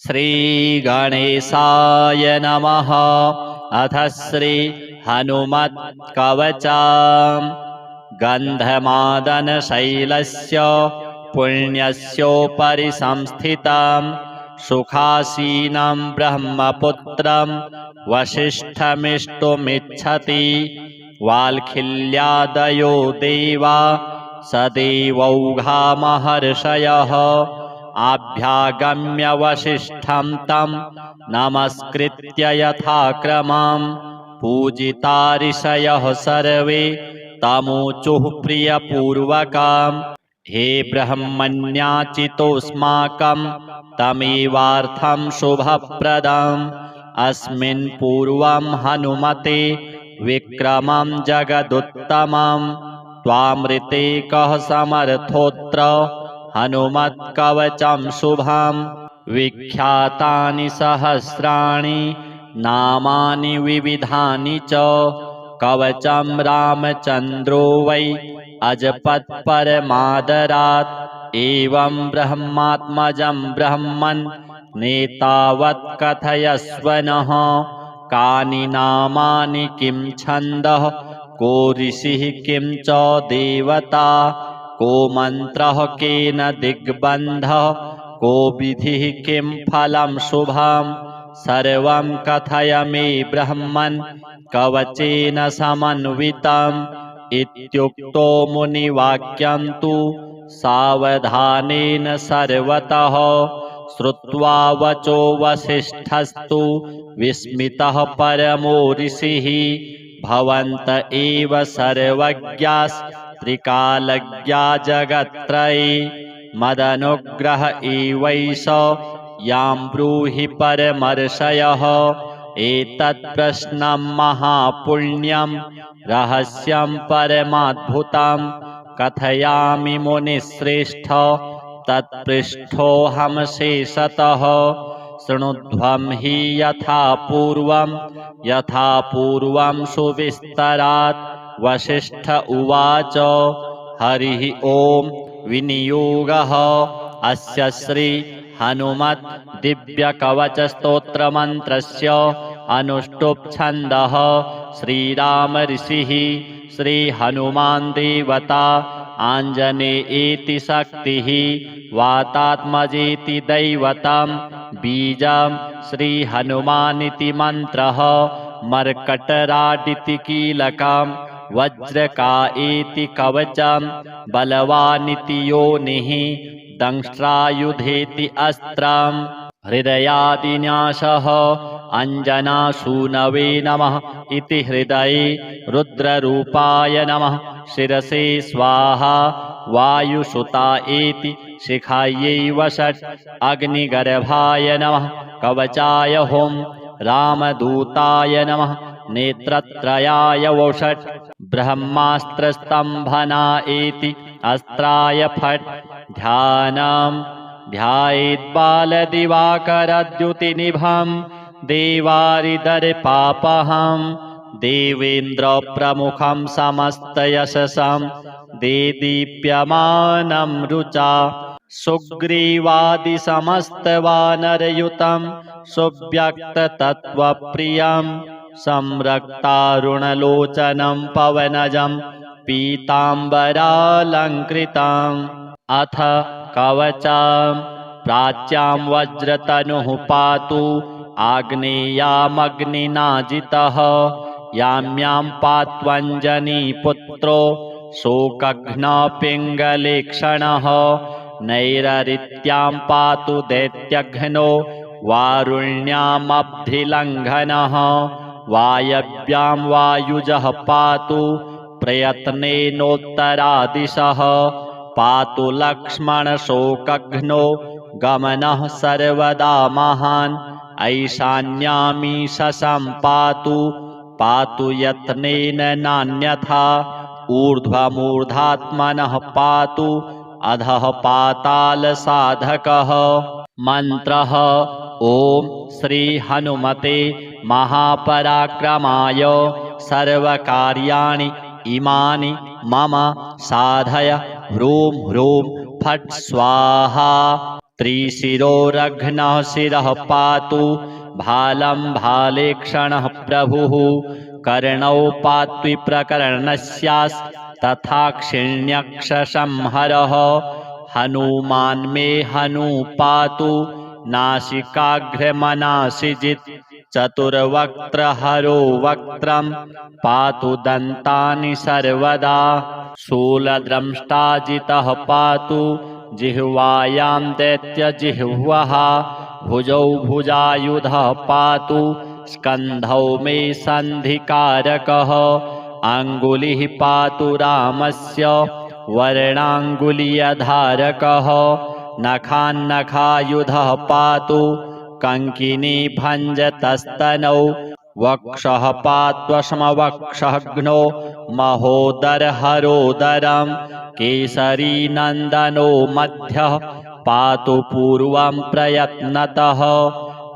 श्रीगणेशाय नमः। अथ श्री हनुमत्कवचम्। गन्धमादनशैलस्य पुण्यस्योपरि संस्थितं सुखासीनं ब्रह्मपुत्रं वसिष्ठमिष्टुमिच्छति। वाल्खिल्यादयो देवा सदेवौघा महर्षयः आभ्यागम्य वसिष्ठं तं नमस्कृत्य यथाक्रमं पूजिता ऋषयः सर्वे तमुचुः प्रियपूर्वकम्। हे ब्रह्मण्याचितोऽस्माकं तमेवार्थं शुभप्रदम्। अस्मिन् पूर्वं हनुमते विक्रमं जगदुत्तमं त्वामृते कः समर्थोऽत्र हनुमत्कवचं शुभं। विख्यातानि सहस्राणि नामानि विविधानि च कवचं रामचन्द्रो वै अजपत्परमादरात्। एवं ब्रह्मात्मजं ब्रह्मन् नेतावत् कथयस्व नः। कानि नामानि किं छन्दः को ऋषिः किं च देवता को मन्त्रः केन दिग्बन्धः को विधिः किं फलं शुभं सर्वं कथय मे ब्रह्मन् कवचेन समन्वितम्। इत्युक्तो मुनिवाक्यं तु सावधानेन सर्वतः श्रुत्वा वचो वसिष्ठस्तु विस्मितः परमो ऋषिः। भवन्त एव सर्वज्ञास्त्रिकालज्ञा जगत्त्रये मदनुग्रह एवैष यां ब्रूहि परमर्षयः। एतत् प्रश्नं महापुण्यं रहस्यं परमाद्भुतं कथयामि मुनिश्रेष्ठ तत्पृष्ठोऽहं शेषतः। शृणुध्वं हि यथा पूर्वं सुविस्तरात्। वसिष्ठ उवाच हरिः ॐ विनियोगः अस्य श्री हनुमत् दिव्यकवचस्तोत्रमन्त्रस्य अनुष्टुप् छन्दः। श्रीराम ऋषिः श्रीहनुमान् देवता आञ्जनेयेति शक्तिः वातात्मजेति दैवतं बीजं श्रीहनुमानिति मन्त्रः। मर्कटराडिति कीलकं वज्रका एति कवचं बलवानिति योनिः दंष्ट्रायुधेति अस्त्रम्। हृदयादिन्यासः अञ्जनासूनवे नमः इति हृदये रुद्ररूपाय नमः शिरसे स्वाहा। वायुसुता एति शिखायै वषट् अग्निगर्भाय नमः कवचाय हुं। रामदूताय नमः नेत्रत्रयाय वषट् ब्रह्मास्त्रस्तम्भना एति अस्त्राय फट्। ध्यानं ध्यायेद्बालदिवाकरद्युतिनिभं देवारिदर्पापहं देवेन्द्रप्रमुखं समस्तयशसं देदीप्यमानं रुचा। सुग्रीवादिसमस्तवानरयुतं सुव्यक्ततत्त्वप्रियं संरक्तारुणलोचनं पवनजं पीताम्बरालङ्कृतम्। अथ कवचं प्राच्यां वज्रतनुः पातु आग्नेयामग्निनाजितः। यां पात्वञ्जनीपुत्रो शोकघ्नपिङ्गलेक्षणः। नैररित्यां पातु दैत्यघ्नो वारुण्यामब्धिलङ्घनः। वायव्यां वायुजः पातु प्रयत्नेनोत्तरादिशः। पातु लक्ष्मणशोकघ्नो गमनः सर्वदा महान्। ऐशान्यामीशं पातु यत्नेन नान्यथा। ऊर्ध्वमूर्धात्मनः पातु अधः पातालसाधकः। मन्त्रः ॐ श्री हनुमते महापराक्रमाय सर्वकार्याणि इमानि मम साधय ह्रूं ह्रूं फट् स्वाहा। त्रिशिरोरघ्नः शिरः पातु भालं भालेक्षणः प्रभुः कर्णौ पात्विप्रकर्णस्यास् तथाक्षिण्यक्षसंहरः हनुमान् मे हनु पातु नासिकाग्रमनासिजित् चतुर्वक्त्रहरो वक्त्रं पातु दन्तानि सर्वदा शूलद्रंष्टाजितः पातु जिह्वायां दैत्यजिह्वः भुजौ भुजायुधः पातु स्कन्धौ मे सन्धिकारकः अङ्गुलिः पातु रामस्य वर्णाङ्गुलीयधारकः नखान्नखायुधः पातु कङ्किनी भञ्जतस्तनौ वक्षः पात्वशमवक्षघ्नो महोदरहरोदरं केसरी नन्दनो मध्यः पातु पूर्वं प्रयत्नतः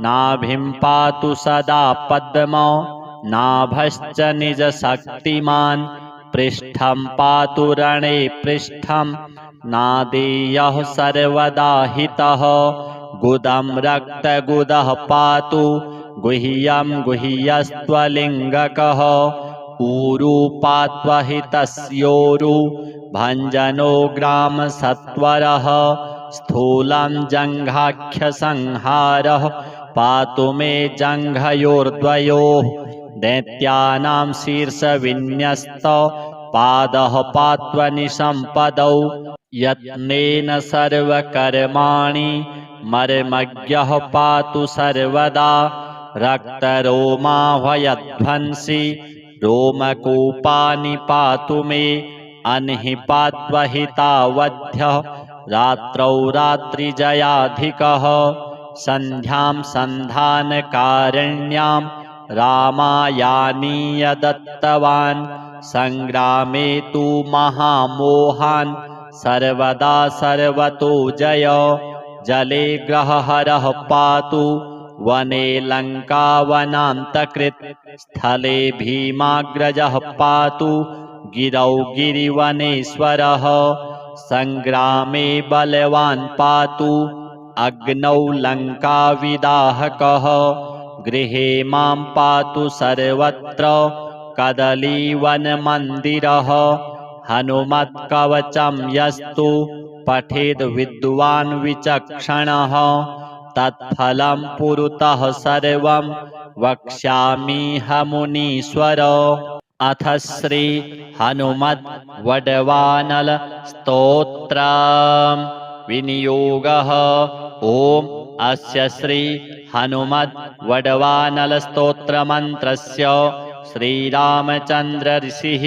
नाभिं पातु सदा पद्म नाभश्च निजशक्तिमान् पृष्ठं पातु रणे पृष्ठं नादेयः सर्वदा हितः गुदं रक्तगुदः पातु गुह्यं गुह्यस्त्वलिङ्गकः ऊरू पात्वहितस्योरु भञ्जनो ग्रामसत्वरः स्थूलं जङ्घाख्यसंहारः पातु मे जङ्घयोर्द्वयोः दैत्यानां शीर्षविन्यस्त पादः पात्वनिसम्पदौ यत्नेन सर्वकर्माणि मर्मज्ञः पातु सर्वदा रक्तरोमाह्वयध्वंसि रोमकूपानि पातु मे अह्नि पात्वहितावध्यः रात्रौ रात्रिजयाधिकः सन्ध्यां सन्धानकारिण्यां रामायानीय दत्तवान् सङ्ग्रामे तु महामोहान् सर्वदा सर्वतो जय जले ग्रहहरः पातु वने लङ्कावनान्तकृत् स्थले भीमाग्रजः पातु गिरौ गिरिवनेश्वरः सङ्ग्रामे बलवान् पातु अग्नौ लङ्काविदाहकः गृहे मां पातु सर्वत्र कदलीवनमन्दिरः हनुमत्कवचं यस्तु पठेद् विद्वान् विचक्षणः तत्फलं पुरतः सर्वं वक्ष्यामिह मुनीश्वर। अथ श्री हनुमत् वडवानल स्तोत्रम् विनियोगः। ओम अस्य श्री हनुमत् वडवानल स्तोत्र मंत्रस्य श्रीरामचंद्र ऋषिः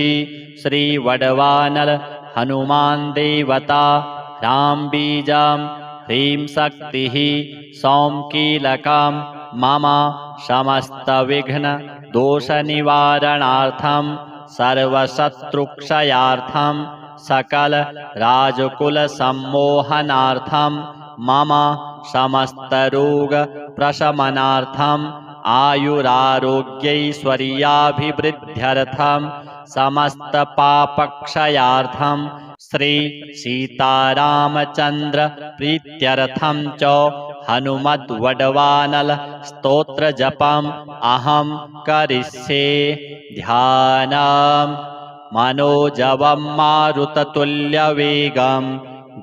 श्री वडवानल हनुमान् देवता राम बीजं ह्रीं शक्तिः सौं कीलकं मम समस्तविघ्न दोषनिवारणार्थं सर्वशत्रुक्षयार्थं सकल राजकुल सम्मोहनार्थं मम समस्तरोग प्रशमनार्थं आयुरारोग्यैश्वर्याभिवृद्ध्यर्थं समस्तपापक्षयार्थं श्री सीतारामचंद्र प्रीत्यर्थं च हनुमत् वडवानल स्तोत्र जपम् अहं करिष्ये। ध्यानम् मनोजवं मारुततुल्यवेगं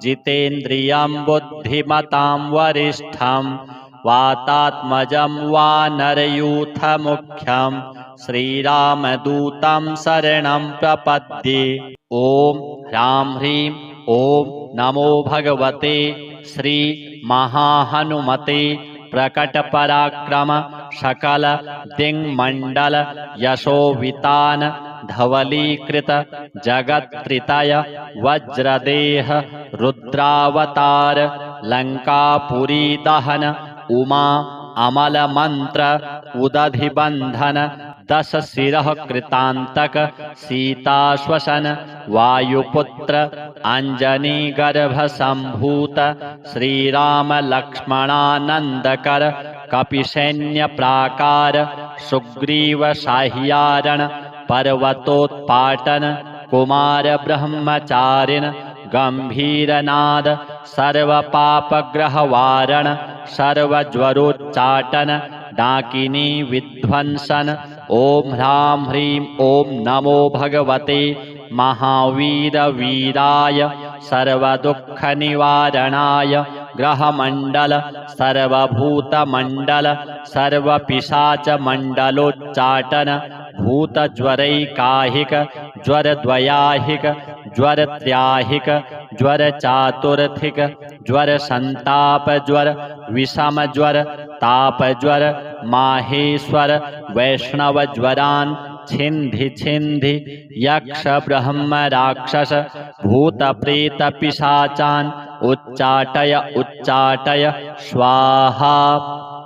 जितेन्द्रियं बुद्धिमतां वरिष्ठं वातात्मजं वानरयूथमुख्यं श्रीरामदूतं शरणं प्रपद्ये। ॐ ह्रां ह्रीं ॐ नमो भगवते श्री महाहनुमते प्रकटपराक्रम सकल दिङ्मण्डल यशोवितान धवलीकृत जगत्त्रितय वज्रदेह रुद्रावतार लंकापुरी दहन उमा अमल मंत्र उदधिबंधन दश शिरः कृतांतक सीताश्वसन वायुपुत्र अंजनी गर्भ संभूत श्रीराम लक्ष्मणानंदकर कपिसैन्य प्राकार सुग्रीव साह्यारण पर्वतोत्पाटन कुमार ब्रह्मचारिण गंभीरनाद सर्वपापग्रहवारण सर्वज्वरोच्चाटन डाकिनी विध्वंसन। ओम ह्रां ह्रीं ओम नमो भगवते महावीरवीराय सर्वदुःखनिवारणाय ग्रहमण्डल सर्वभूतमण्डल सर्वपिशाचमण्डलोच्चाटन भूतज्वरैकाहिक ज्वरद्वयाहिक ज्वरत्र्याहिक ज्वरचातुर्थिक ज्वरसन्तापज्वर विषमज्वर तापज्वर माहेश्वर वैष्णवज्वरान् छिन्धि छिन्धि यक्ष ब्रह्म राक्षस भूत प्रेत पिशाचान् उच्चाटय उच्चाटय स्वाहा।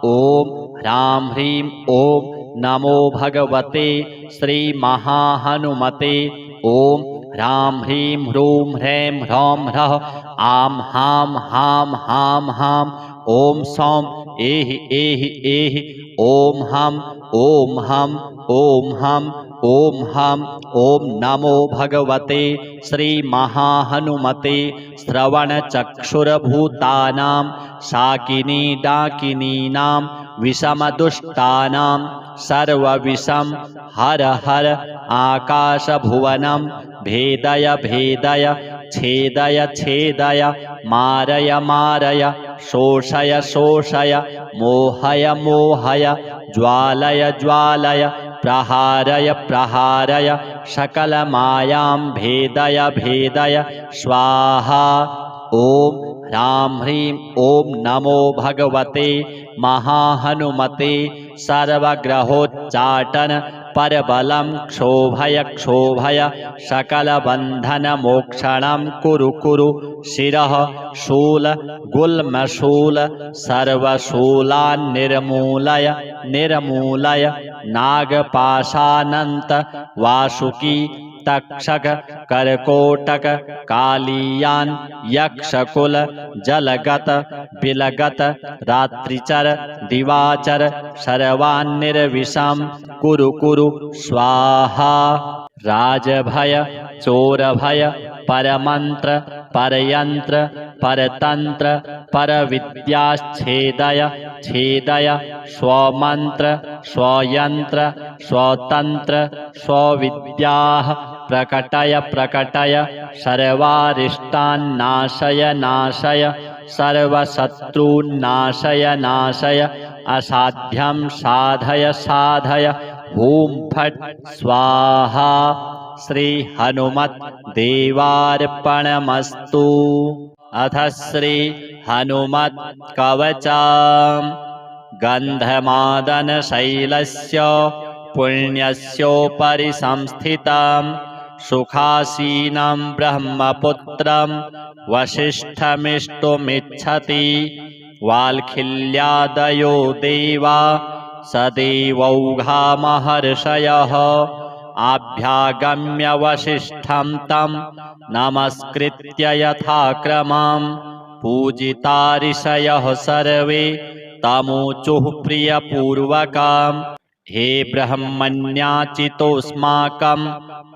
ओम ह्रां ह्रीं ओम नमो भगवते श्री महाहनुमते। ओम ह्रां ह्रीं ह्रूं ह्रैं ह्रौं ह्रः आं हां हां हां हां। ओम सौं एहि एहि एहि ओम हम ओम हम ओम हम ओम हम। ओम नमो भगवते श्री महाहनुमते श्रवणचक्षुर्भूतानां शाकिनी डाकिनीनां विषमदुष्टानां सर्वविषं हर हर आकाशभुवनं भेदय भेदय छेदय छेदय मारय मारय शोषय शोषय मोहय मोहय ज्वालय ज्वालय प्रहारय प्रहारय सकलमायां भेदय भेदय स्वाहा। ओम ह्रां ह्रीं ओम नमो भगवते महाहनुमते सर्वग्रहोच्चाटन परबलं क्षोभय क्षोभय सकलबन्धनमोक्षणं कुरु कुरु। शिरः शूल गुल्मशूल सर्वशूलान् निर्मूलय निर्मूलय नागपाशानन्त वासुकी तक्षक करकोटक कालीयान यक्षकुल जलगत बिलगत रात्रिचर दिवाचर सर्वान्निर्विषं कुरु कुरु स्वाहा। राजभय चोरभय परमंत्र परयंत्र परतंत्र परविद्याच्छेदय छेदय स्वमंत्र स्वयंत्र स्वतंत्र स्वविद्याः प्रकटय प्रकटय सर्वारिष्टान्नाशय नाशय सर्वशत्रून्नाशय नाशय असाध्यं साधय साधय। हूं फट् स्वाहा। श्री हनुमत् देवार्पणमस्तु। अथ श्री हनुमत् कवचम्। गन्धमादन शैलस्य पुण्यस्योपरि संस्थितं सुखासीनं ब्रह्मपुत्रं वसिष्ठमिष्टुमिच्छति। वाल्खिल्यादयो देवा सदेवौघा महर्षयः आभ्यागम्य वसिष्ठं तं नमस्कृत्य यथाक्रमं पूजिता ऋषयः सर्वे तमूचुः प्रियपूर्वकम्। हे ब्रह्मण्याचितोऽस्माकं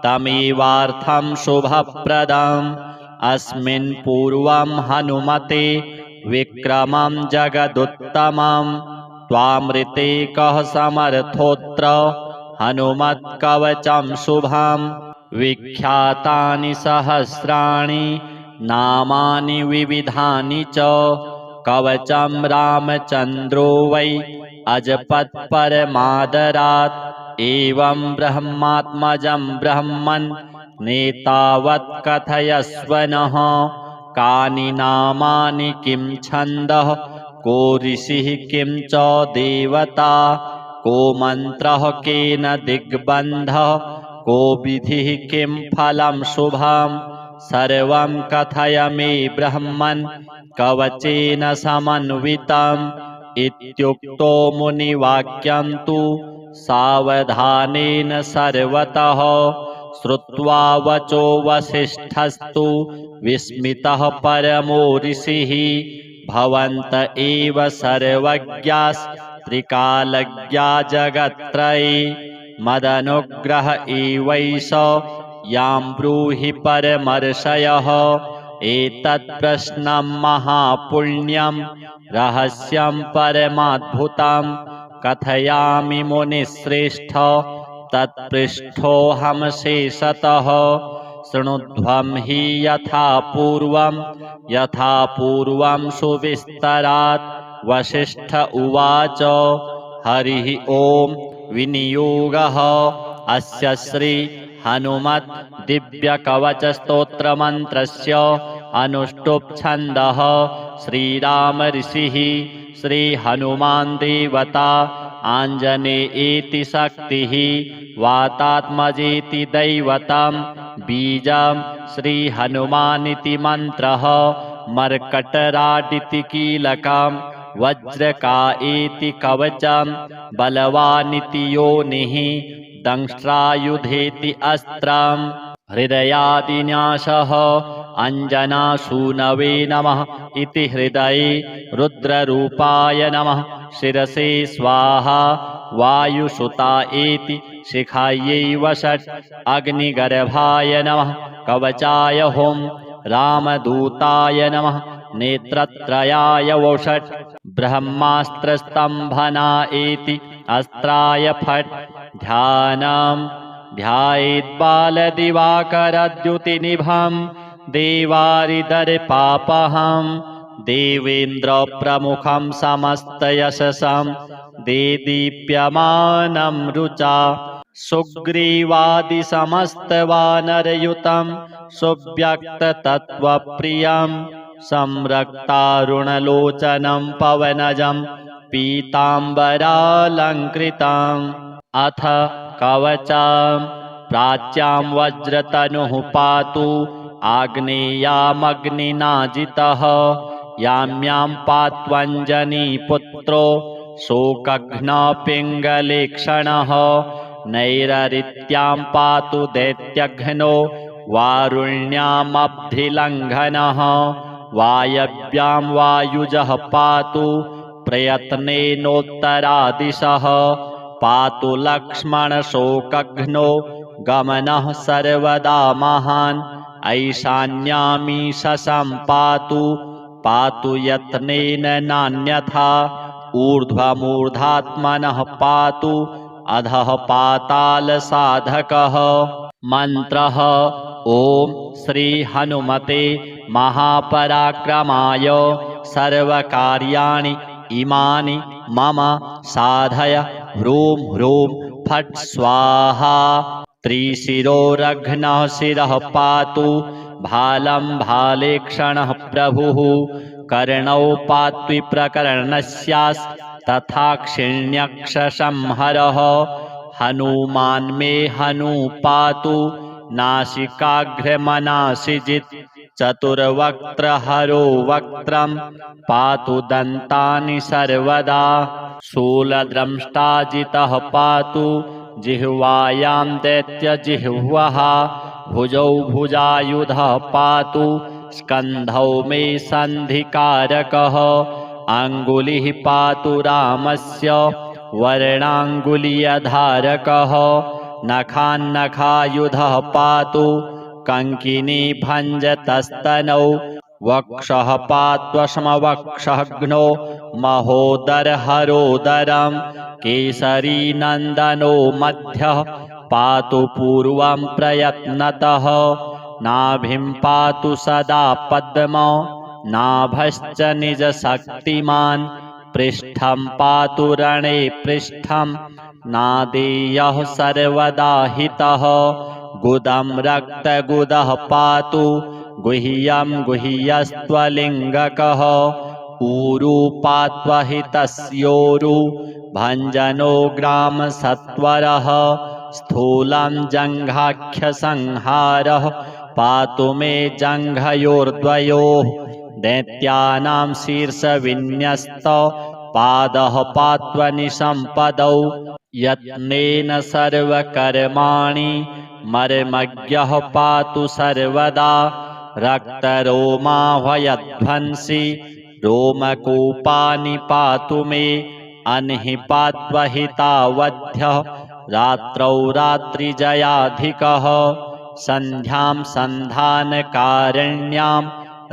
तमेवार्थं शुभप्रदम्। अस्मिन् पूर्वं हनुमते विक्रमं जगदुत्तमं त्वामृते कः समर्थोऽत्र हनुमत्कवचं शुभं। विख्यातानि सहस्राणि नामानि विविधानि च कवचं रामचन्द्रो वै अजपत्परमादरात्। एवं ब्रह्मात्मजं ब्रह्मन् नेतावत् कथयस्व नः। कानि नामानि किं छन्दः को ऋषिः किं च देवता को मन्त्रः केन दिग्बन्धः को विधिः किं फलं शुभम्। सर्वं कथय मे ब्रह्मन् कवचेन समन्वितम्। इत्युक्तो मुनिवाक्यं तु सावधानेन सर्वतः। श्रुत्वा वचो वसिष्ठस्तु विस्मितः परमो ऋषिः। भवन्त एव सर्वज्ञास्त्रिकालज्ञा जगत्त्रये मदनुग्रह एवैष यां ब्रूहि परमर्षयः। एतत् प्रश्नं महापुण्यं रहस्यं परमाद्भुतं कथयामि मुनिश्रेष्ठ तत्पृष्ठोऽहं शेषतः शृणुध्वं हि यथा पूर्वं सुविस्तरात् वसिष्ठ उवाच हरिः ओं विनियोगः अस्य श्री हनुमत् दिव्यकवच स्तोत्रमन्त्रस्य अनुष्टुप् छन्दः श्रीराम ऋषिः श्री हनुमान् देवता आञ्जनेयेति शक्तिः वातात्मजेति दैवतं बीजं श्री हनुमानिति मन्त्रः मर्कटराडिति कीलकं वज्रकायेति कवचं बलवानिति योनिः दंष्ट्रायुधेति अस्त्रम् हृदयादिन्यासः अञ्जनासूनवे नमः इति हृदये रुद्ररूपाय नमः शिरसे स्वाहा वायुसुतायेति शिखायै वषट् अग्निगर्भाय नमः कवचाय हुं रामदूताय नमः नेत्रत्रयाय वषट् ब्रह्मास्त्रस्तम्भनायेति अस्त्राय फट् ध्यानं ध्यायेद्बालदिवाकरद्युतिनिभं देवारिदर्पापहं देवेन्द्रप्रमुखं समस्तयशसं देदीप्यमानं रुचा सुग्रीवादिसमस्तवानरयुतं सुव्यक्ततत्त्वप्रियं संरक्तारुणलोचनं पवनजं पीताम्बरालङ्कृतम् अथ कवचं प्राच्यां वज्रतनुः पातु आग्नेयामग्निनाजितः याम्यां पात्वञ्जनीपुत्रो शोकघ्नपिङ्गलेक्षणः नैररित्यां पातु दैत्यघ्नो वारुण्यामब्धिलङ्घनः वायव्यां वायुजः पातु प्रयत्नेनोत्तरादिशः पातु लक्ष्मणशोकघ्नो गमनः सर्वदा महान् ऐशान्यामीशं पातु यत्नेन नान्यथा ऊर्ध्वमूर्धात्मनः पातु अधः पातालसाधकः मन्त्रः ॐ श्री हनुमते महापराक्रमाय सर्वकार्याणि इमानि मम साधय ह्रूं ह्रूं फट् स्वाहा त्रिशिरोरघ्नः शिरः पातु भालं भालेक्षणः प्रभुः कर्णौ पात्विप्रकर्णस्यास् तथा क्षिण्यक्षसंहरः हनुमान् मे हनु पातु नासिकाग्रमनासिजित् चतुर्वक्त्रहरो वक्त्रं पातु दन्तानि सर्वदा शूलद्रंष्टाजितः पातु जिह्वायां दैत्यजिह्वः भुजौ भुजायुधः पातु स्कन्धौ मे सन्धिकारकः अङ्गुलिः पातु रामस्य वर्णाङ्गुलीयधारकः नखान्नखायुधः पातु कङ्किनी भञ्जतस्तनौ वक्षः पात्वश्मवक्षघ्नो महोदरहरोदरं केसरीनन्दनो मध्यः पातु पूर्वं प्रयत्नतः नाभिं पातु सदा पद्म नाभश्च निजशक्तिमान् पृष्ठं पातु रणे पृष्ठं नादेयः सर्वदा हितः गुदं रक्तगुदः पातु गुह्यं गुह्यस्त्वलिङ्गकः ऊरू पात्वहितस्योरु भञ्जनो ग्रामसत्वरः स्थूलं जङ्घाख्यसंहारः पातु मे जङ्घयोर्द्वयोः दैत्यानां शीर्षविन्यस्त पादः पात्वनिसम्पदौ यत्नेन सर्वकर्माणि मर्मज्ञः पातु सर्वदा रक्तरोमाह्वयध्वंसि रोमकूपानि पातु मे अह्नि पात्वहितावध्यः रात्रौ रात्रिजयाधिकः सन्ध्यां सन्धानकारिण्यां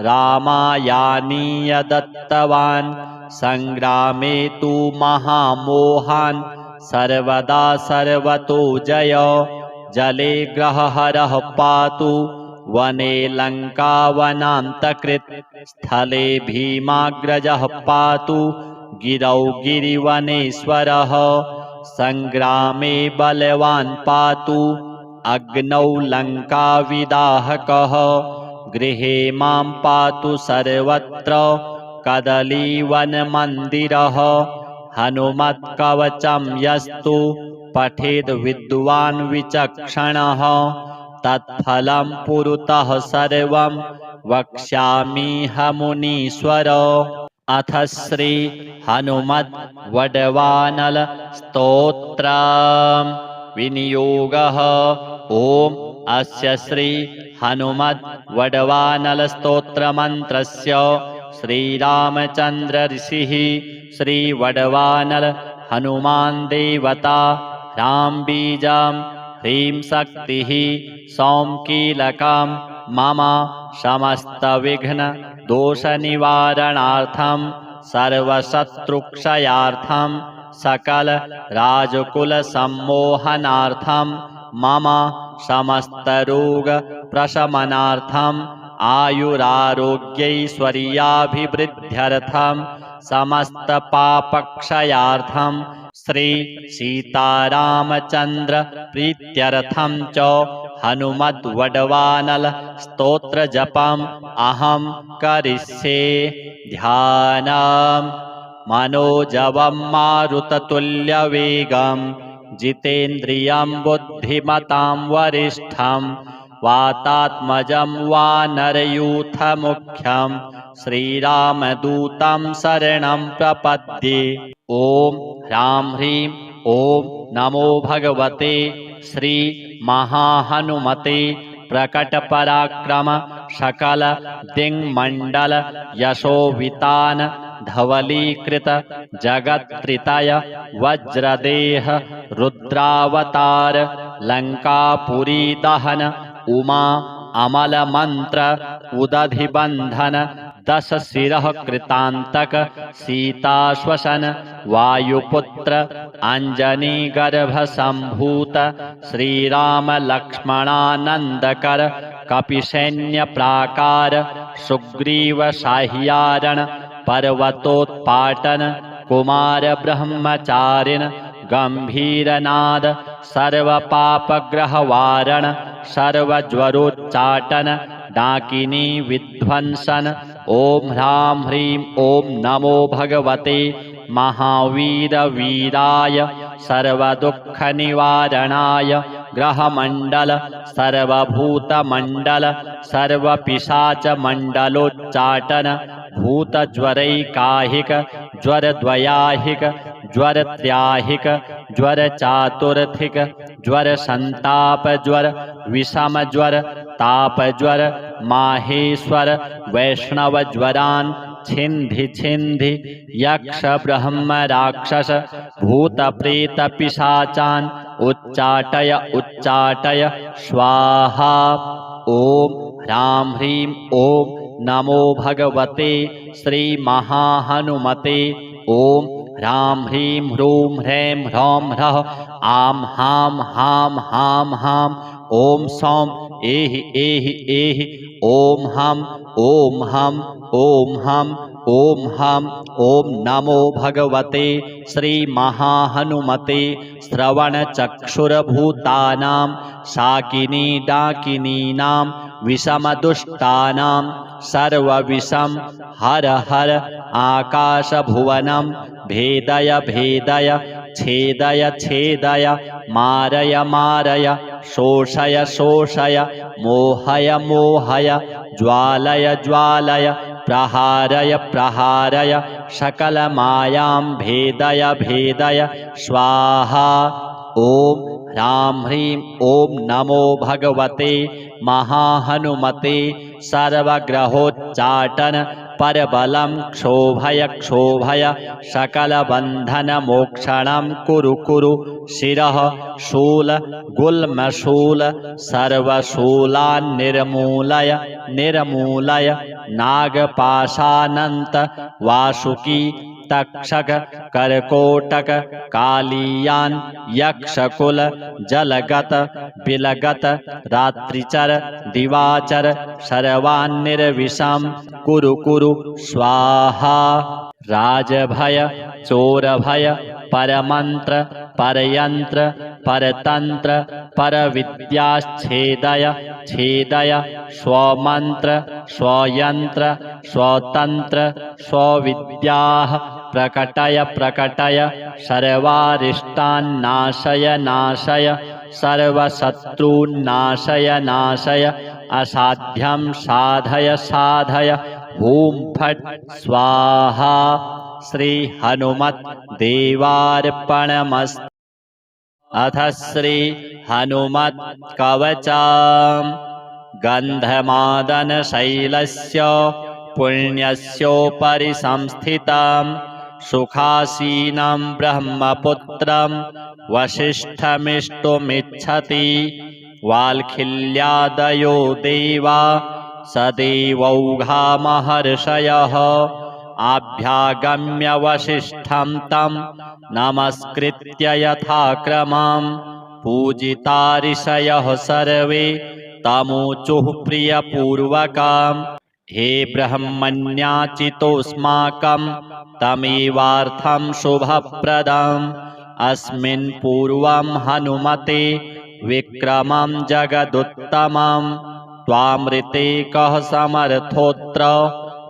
रामायानीय दत्तवान् संग्रामे तु महामोहान् सर्वदा सर्वतो जय जले ग्रहहरः पातु वने लङ्कावनान्तकृत् स्थले भीमाग्रजः पातु गिरौ गिरिवनेश्वरः संग्रामे बलवान् पातु अग्नौ लङ्काविदाहकः गृहे मां पातु सर्वत्र कदलीवनमन्दिरः हनुमत्कवचं यस्तु पठेद् विद्वान् विचक्षणः तत्फलं पुरतः सर्वं वक्ष्यामिह मुनीश्वर। अथ श्री हनुमत् वडवानल स्तोत्र विनियोगः। ओम अस्य श्री हनुमत् वडवानल स्तोत्र मंत्रस्य श्रीरामचंद्र ऋषिः श्री वडवानल हनुमान् देवता राम बीजं ह्रीं शक्तिः सौं कीलकं मम समस्त विघ्न दोष निवारणार्थं सर्वशत्रुक्षयार्थं सकल राजकुल सम्मोहनार्थं मम समस्त रोग प्रशमनार्थं आयुरारोग्यैश्वर्याभिवृद्ध्यर्थं समस्त पापक्षयार्थं श्री सीतारामचंद्र प्रीत्यर्थं च हनुमत् वडवानल स्तोत्र जपम अहम करिष्ये। ध्यानम् मनोजवं मारुततुल्यवेगं जितेन्द्रियं बुद्धिमतां वरिष्ठं वातात्मजं वानरयूथमुख्यं श्रीरामदूतं शरणं प्रपद्ये। ओम ह्रां ह्रीं ओम नमो भगवते श्री महाहनुमते प्रकट पराक्रम सकल दिङ्मण्डल यशोवितान धवलीकृत जगत्त्रितय वज्रदेह रुद्रावतार लंकापुरी दहन उमा अमल मंत्र उदधिबंधन दश शिरः कृतांतक सीताश्वसन वायुपुत्र अंजनी गर्भ संभूत श्रीराम लक्ष्मणानंदकर कपिसैन्य प्राकार सुग्रीव साह्यारण पर्वतोत्पाटन कुमार ब्रह्मचारिण गंभीरनाद सर्व पापग्रहवारण सर्वज्वरोच्चाटन डाकिनी विध्वंसन। ओम ह्रां ह्रीं ओम नमो भगवते महावीर वीराय सर्वदुःख निवारणाय ग्रहमंडल सर्वभूतमंडल सर्वपिशाच मंडलोच्चाटन भूतज्वरैकाहिक ज्वरद्वयाहिक ज्वरत्र्याहिक ज्वरचातुर्थिक ज्वरसन्तापज्वर विषमज्वर तापज्वर माहेश्वर वैष्णवज्वरान् छिन्धि छिन्धि यक्ष ब्रह्म राक्षस भूत प्रेत पिशाचान् उच्चाटय उच्चाटय स्वाहा। ओम ह्रां ह्रीं ओम नमो भगवते श्री महाहनुमते। ओम ह्रां ह्रीं ह्रूं ह्रैं ह्रौं ह्रः आं हां हां हां हां ओम सौं एहि एहि एहि ओम हम ओम हम ओम हम ओम हम। ओम नमो भगवते श्री महाहनुमते श्रवणचक्षुर्भूतानां शाकिनी डाकिनीनां विषमदुष्टानां सर्वविषं हर हर आकाशभुवनं भेदय भेदय छेदय छेदय मारय मारय शोषय शोषय मोहय मोहय ज्वालय ज्वालय प्रहारय प्रहारय सकलमायां भेदय भेदय स्वाहा। ओम ह्रां ह्रीं ओम नमो भगवते महाहनुमते सर्वग्रहोच्चाटन परबलं क्षोभय क्षोभय सकलबन्धनमोक्षणं कुरु कुरु शिरः शूल गुल्मशूल सर्वशूलान् निर्मूलय निर्मूलय नागपाशानन्त वासुकी तक्षक करकोटक कालियान यक्षकुल जलगत बिलगत रात्रिचर दिवाचर सर्वान्निर्विषम कुरु कुरु स्वाहा। राजभय चोरभय परमंत्र परयंत्र परतंत्र परविद्याच्छेदय छेदय स्वमंत्र स्वयंत्र स्वतंत्र स्वविद्याः प्रकटय प्रकटय सर्वारिष्टान्नाशय नाशय सर्वशत्रून्नाशय नाशय असाध्यं साधय साधय। ओम फट स्वाहा। श्री हनुमत देवार्पणमस्तु। अथ श्री हनुमत कवचम्। गन्धमादन शैलस्य पुण्यस्योपरि संस्थितं सुखासीनं ब्रह्मपुत्रं वसिष्ठमिष्टुमिच्छति। वाल्खिल्यादयो देवा सदेवौघा महर्षयः आभ्यागम्य वसिष्ठं तं नमस्कृत्य यथाक्रमं पूजिता ऋषयः सर्वे तमूचुः प्रियपूर्वकम्। हे ब्रह्मण्याचितोऽस्माकं तमेवार्थं शुभप्रदम्। अस्मिन् पूर्वं हनुमते विक्रमं जगदुत्तमम्। त्वामृते कः समर्थोऽत्र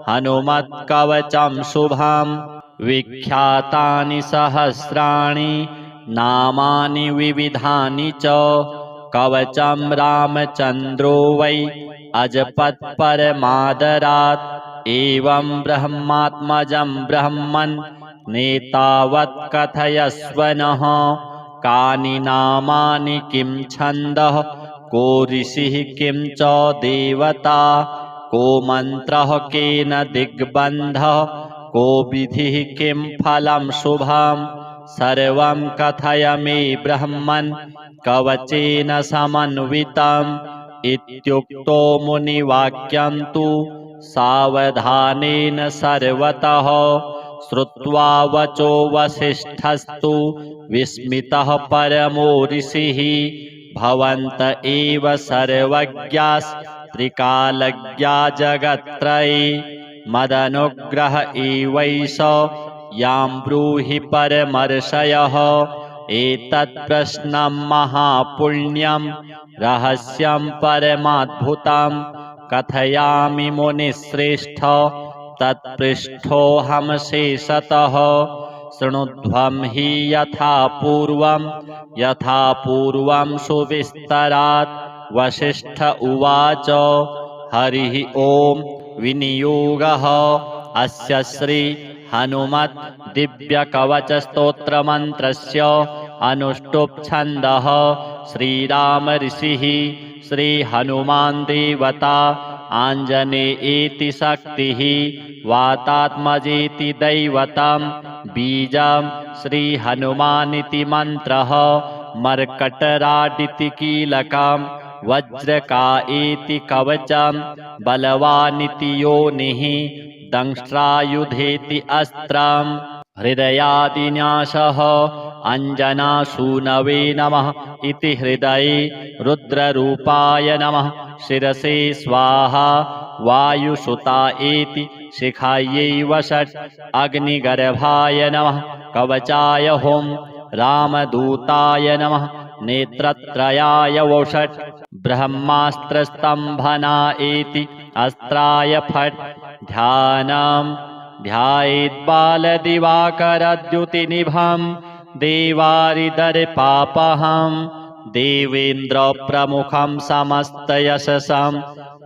हनुमत्कवचं शुभम्। विख्यातानि सहस्राणि नामानि विविधानि च। कवचं रामचन्द्रो वै अजपत्परमादरात्। एवं ब्रह्मात्मजं ब्रह्मन् नेतावत् कथयस्व नः। कानि नामानि किं छन्दः को ऋषिः किं च देवता। को मन्त्रः केन दिग्बन्धः को विधिः किं फलं शुभम्। सर्वं कथय मे ब्रह्मन् कवचेन समन्वितम्। इत्युक्तो मुनिवाक्यं तु सावधानेन सर्वतः। श्रुत्वा वचो वसिष्ठस्तु विस्मितः परमो ऋषिः। भवन्त एव सर्वज्ञास्त्रिकालज्ञा जगत्त्रये। मदनुग्रह एवैष यां ब्रूहि परमर्षयः। एतत् प्रश्नं महापुण्यं रहस्यं परमाद्भुतं। कथयामि मुनिश्रेष्ठ तत्पृष्ठोऽहं शेषतः। शृणुध्वं हि यथा पूर्वं सुविस्तरात्। वसिष्ठ उवाच हरिः ओं विनियोगः अस्य श्री हनुमत् दिव्यकवच स्तोत्रमन्त्रस्य अनुष्टुप् छन्दः। श्रीराम ऋषिः श्री हनुमान् देवता आञ्जनेयेति शक्तिः वातात्मजेति दैवतं बीजं श्री हनुमानिति मन्त्रः। मर्कटराडिति कीलकं वज्रकायेति कवचं बलवानिति योनिः दंष्ट्रायुधेति अस्त्रम्। हृदयादिन्यासः अञ्जनासूनवे नमः इति हृदये रुद्ररूपाय नमः शिरसे स्वाहा। वायुसुतायेति शिखायै वषट् अग्निगर्भाय नमः कवचाय हुं। रामदूताय नमः नेत्रत्रयाय वषट् ब्रह्मास्त्रस्तम्भनायेति अस्त्राय फट्। ध्यानं ध्यायेद्बालदिवाकरद्युतिनिभं देवारिदर्पापहं। देवेन्द्रप्रमुखं समस्तयशसं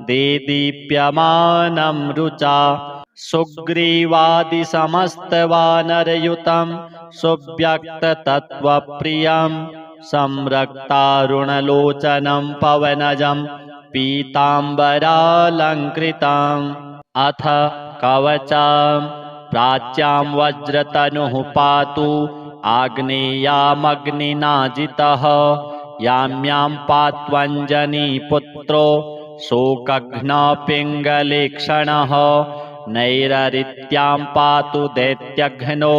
देदीप्यमानं रुचा। सुग्रीवादिसमस्तवानरयुतं सुव्यक्ततत्त्वप्रियं संरक्तारुणलोचनं पवनजं पीताम्बरालङ्कृतम्। अथ कवचं प्राच्यां वज्रतनुः पातु आग्नेयामग्निना जितः। यां यां पात्वञ्जनीपुत्रो शोकघ्नः पिङ्गलेक्षणः नैररित्यां पातु दैत्यघ्नो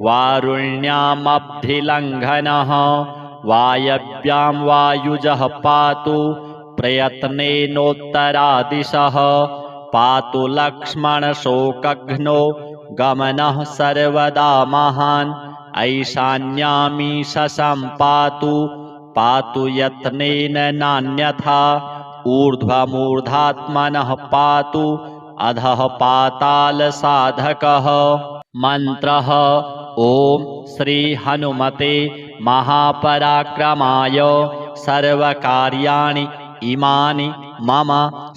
वारुण्यामब्धिलङ्घनः वायव्यां वायुजः पातु प्रयत्नेनोत्तरादिशः पातु लक्ष्मणशोकघ्नो गमनः सर्वदा महान् ऐशान्यामीशं पातु पातु यत्नेन नान्यथा ऊर्ध्वमूर्धात्मनः पातु अधः पातालसाधकः मन्त्रः ॐ श्री हनुमते महापराक्रमाय सर्वकार्याणि इमानि मम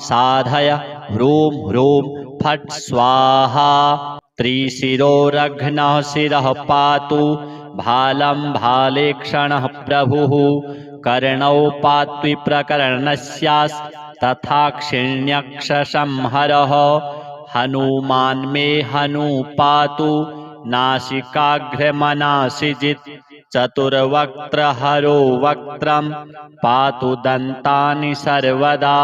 साधय ह्रूं ह्रूं फट् स्वाहा त्रिशिरोरघ्नः शिरः पातु भालं भालेक्षणः प्रभुः कर्णौ पात्विप्रकरणस्यास् तथा क्षिण्यक्षसंहरः हनुमान् मे हनु पातु नासिकाग्रमनासिजित् चतुर्वक्त्रहरो वक्त्रं पातु दन्तानि सर्वदा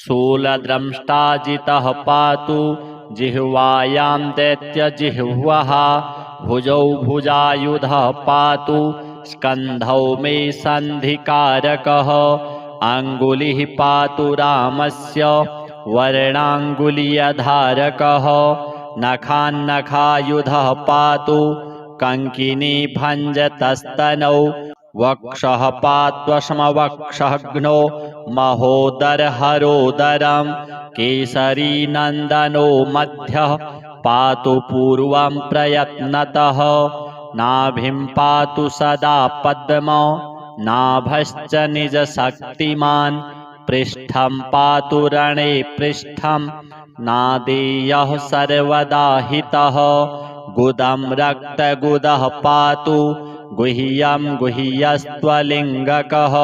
शूलद्रंष्टाजितः पातु जिह्वायां दैत्यजिह्वः भुजौ भुजायुधः पातु स्कन्धौ मे सन्धिकारकः अङ्गुलिः पातु रामस्य वर्णाङ्गुलीयधारकः नखान्नखायुधः पातु कङ्किनी भञ्जतस्तनौ वक्षः पात्वश्मवक्षघ्नो महोदरहरोदरं केसरीनन्दनो मध्यः पातु पूर्वं प्रयत्नतः नाभिं पातु सदा पद्म नाभश्च निजशक्तिमान् पृष्ठं पातु रणे पृष्ठं नादेयः सर्वदा हितः गुदं रक्तगुदः पातु गुह्यं गुह्यस्त्वलिङ्गकः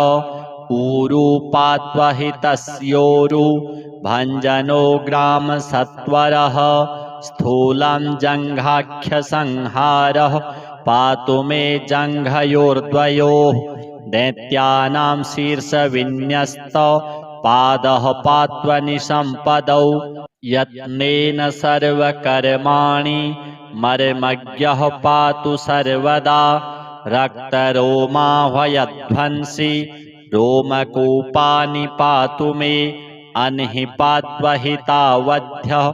ऊरू पात्वहितस्योरु भञ्जनो ग्रामसत्वरः स्थूलं जङ्घाख्यसंहारः पातु मे जङ्घयोर्द्वयोः दैत्यानां शीर्षविन्यस्त पादः पात्वनिसम्पदौ यत्नेन सर्वकर्माणि मर्मज्ञः पातु सर्वदा रक्तरोमाह्वयध्वंसि रोमकूपानि पातु मे अह्नि पात्वहितावध्यः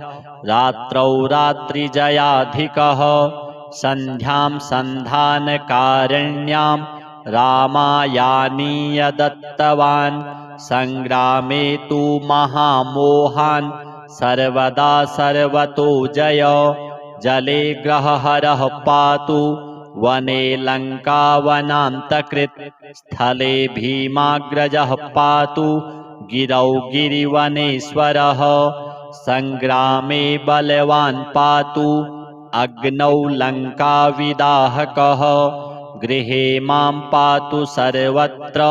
रात्रौ रात्रिजयाधिकः सन्ध्यां सन्धानकारिण्यां रामायानीय दत्तवान् सङ्ग्रामे तु महामोहान् सर्वदा सर्वतो जय जले ग्रहहरः पातु वने लङ्कावनान्तकृत् स्थले भीमाग्रजः पातु गिरौ गिरिवनेश्वरः सङ्ग्रामे बलवान् पातु अग्नौ लङ्काविदाहकः गृहे मां पातु सर्वत्र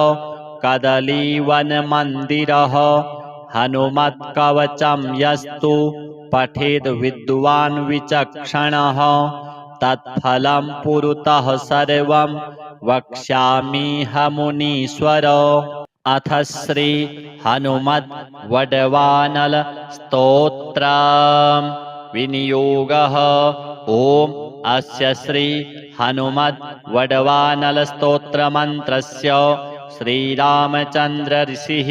कदलीवनमन्दिरः हनुमत्कवचं यस्तु पठेद् विद्वान् विचक्षणः तत्फलं पुरतः सर्वं वक्ष्यामि मुनीश्वर। अथ श्री हनुमत् वडवानल स्तोत्र विनियोगः। ओम अस्य श्री हनुमत् वडवानल स्तोत्र मंत्रस्य श्रीरामचंद्र ऋषिः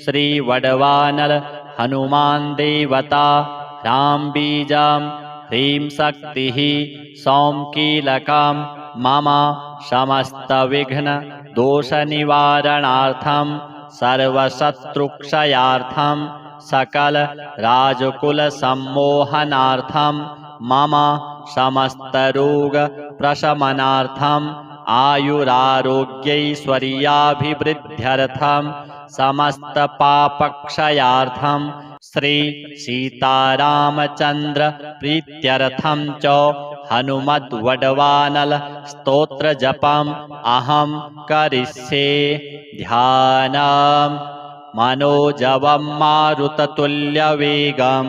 श्री वडवानल हनुमान् देवता राम बीजं ह्रीं शक्तिः सौं कीलकं मम समस्तविघ्न दोषनिवारणार्थं सर्वशत्रुक्षयार्थं सकल राजकुल सम्मोहनार्थं मम समस्तरोग प्रशमनार्थं आयुरारोग्यैश्वर्याभिवृद्ध्यर्थं समस्त पापक्षयार्थं श्री सीतारामचंद्र प्रीत्यर्थं च हनुमत् वडवानल स्तोत्र जपम अहं करिष्ये। ध्यानम् मनोजवं मारुततुल्यवेगं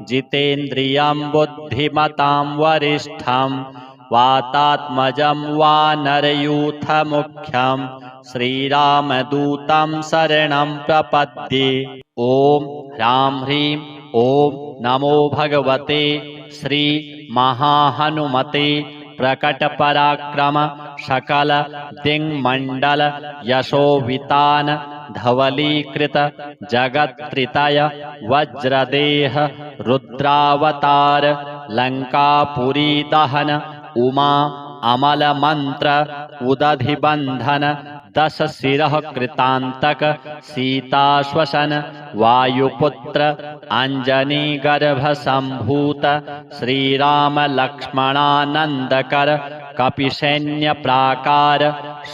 जितेन्द्रियं बुद्धिमतां वरिष्ठं वातात्मजं वानरयूथमुख्यं श्रीरामदूतं शरणं प्रपद्ये। ॐ ह्रां ह्रीं ॐ नमो भगवते श्री महाहनुमते प्रकटपराक्रम सकल दिङ्मण्डल यशोवितान धवलीकृत जगत्त्रितय वज्रदेह रुद्रावतार लंकापुरी दहन उमा अमल मंत्र उदधिबंधन दश शिरः कृतांतक सीताश्वसन वायुपुत्र अंजनी गर्भ संभूत श्रीराम लक्ष्मणानंदकर कपिसैन्य प्राकार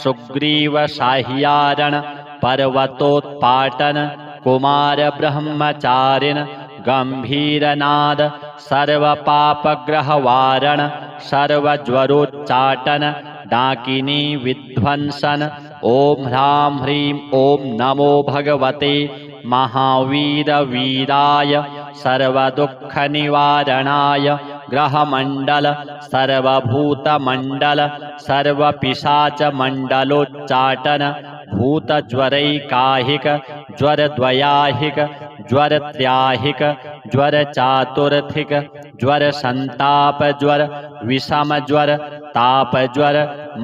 सुग्रीव साह्यारण पर्वतोत्पाटन कुमार ब्रह्मचारिण गंभीरनाद सर्वपापग्रहवारण सर्वज्वरोच्चाटन डाकिनी विध्वंसन। ओम ह्रां ह्रीं ओम नमो भगवते महावीर वीराय सर्वदुःखनिवारणाय ग्रहमण्डल सर्वभूतमण्डल सर्वपिशाचमण्डलोच्चाटन भूतज्वरैकाहिक ज्वरद्वयाहिक ज्वरत्र्याहिक ज्वरचातुर्थिक ज्वरसन्तापज्वर विषमज्वर तापज्वर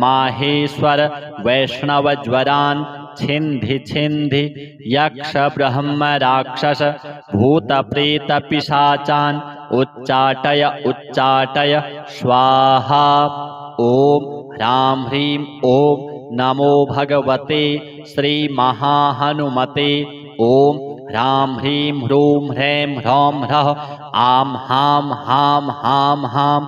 माहेश्वर वैष्णवज्वरान् छिन्धि छिन्धि यक्ष ब्रह्म राक्षस भूत प्रेत पिशाचान् उच्चाटय उच्चाटय स्वाहा। ओम ह्रां ह्रीं ओम नमो भगवते श्री महाहनुमते। ओम ह्रां ह्रीं ह्रूं ह्रैं ह्रौं ह्रः आं हां हां हां हां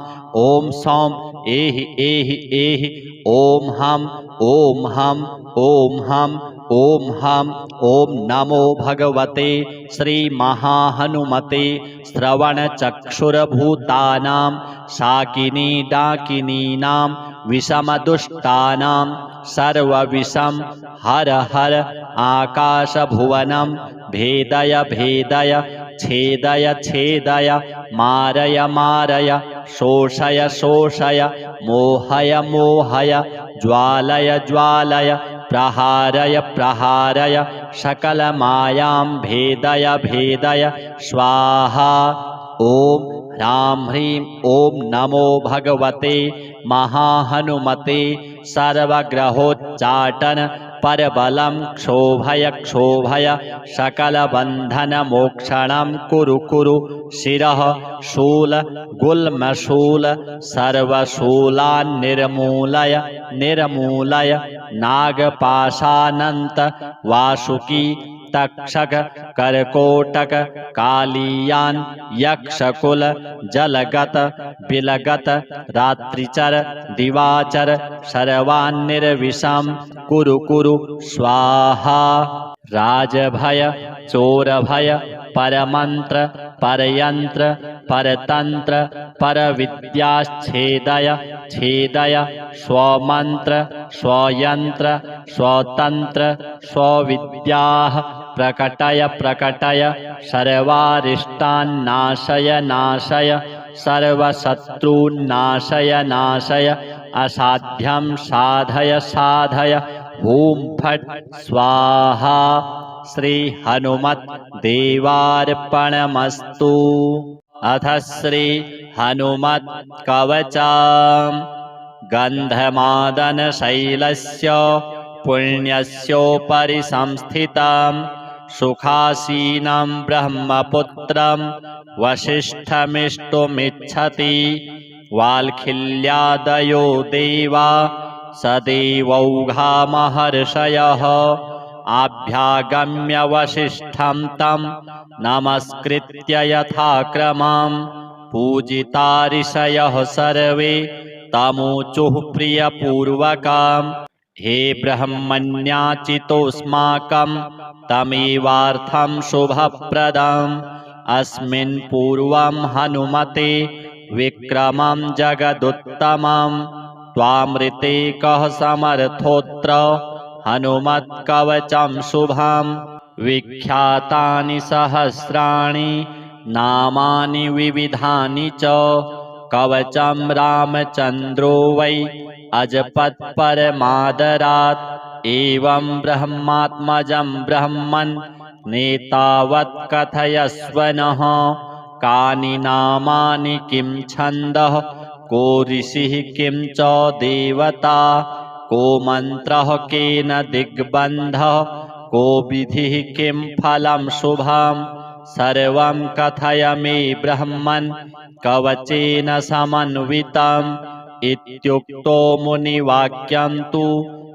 ओम सौं एहि एहि एहि ओम हम ओम हम ओम हम ओम हम। ओम नमो भगवते श्री महाहनुमते श्रवणचक्षुर्भूतानां शाकिनी डाकिनीनां विषमदुष्टानां सर्वविषं हर हर आकाशभुवनं भेदय भेदय छेदय छेदय मारय मारय शोषय शोषय मोहय मोहय ज्वालय ज्वालय प्रहारय प्रहारय सकलमायां भेदय भेदय स्वाहा। ओम ह्रां ह्रीं ओम नमो भगवते महाहनुमते सर्वग्रहोच्चाटन परबलं क्षोभय क्षोभय सकलबन्धनमोक्षणं कुरु कुरु शिरः शूल गुल्मशूल सर्वशूलान् निर्मूलय निर्मूलय नागपाशानन्त वासुकी तक्षक करकोटक कालियान यक्षकुल जलगत बिलगत रात्रिचर दिवाचर सर्वान्निर्विषं कुरु कुरु स्वाहा। राजभय चोरभय परमंत्र परयंत्र परतंत्र परविद्याच्छेदय छेदय स्वमंत्र स्वयंत्र स्वतंत्र स्वविद्याः प्रकटय प्रकटय सर्वारिष्टान्नाशय नाशय सर्वशत्रून्नाशय नाशय असाध्यं साधय साधय हूं फट् स्वाहा। श्री हनुमत देवार्पणमस्तु। अथ श्री हनुमत कवचम् गन्धमादन शैलस्य पुण्यस्योपरि संस्थितं सुखासीनं ब्रह्मपुत्रं वसिष्ठमिष्टुमिच्छति वाल्खिल्यादयो देवा सदेवौघा महर्षयः आभ्यागम्य वसिष्ठं तं नमस्कृत्य यथाक्रमं पूजिता ऋषयः सर्वे तमुचुः प्रियपूर्वकं हे ब्रह्मण्याचितोऽस्माकं तमेवार्थं शुभप्रदम् अस्मिन् पूर्वं हनुमते विक्रमं जगदुत्तमं त्वामृते कः समर्थोऽत्र हनुमत्कवचं शुभं विख्यातानि सहस्राणि नामानि विविधानि च कवचं रामचन्द्रो वै अजपत्परमादरात् एवं ब्रह्मात्मजं ब्रह्मन् नेतावत् कथयस्व नः। कानि नामानि किं छन्दः को ऋषिः किं च देवता को मन्त्रः केन दिग्बन्धः को विधिः किं फलं शुभम् सर्वं कथय मे ब्रह्मन् कवचेन समन्वितम्। इत्युक्तो मुनिवाक्यं तु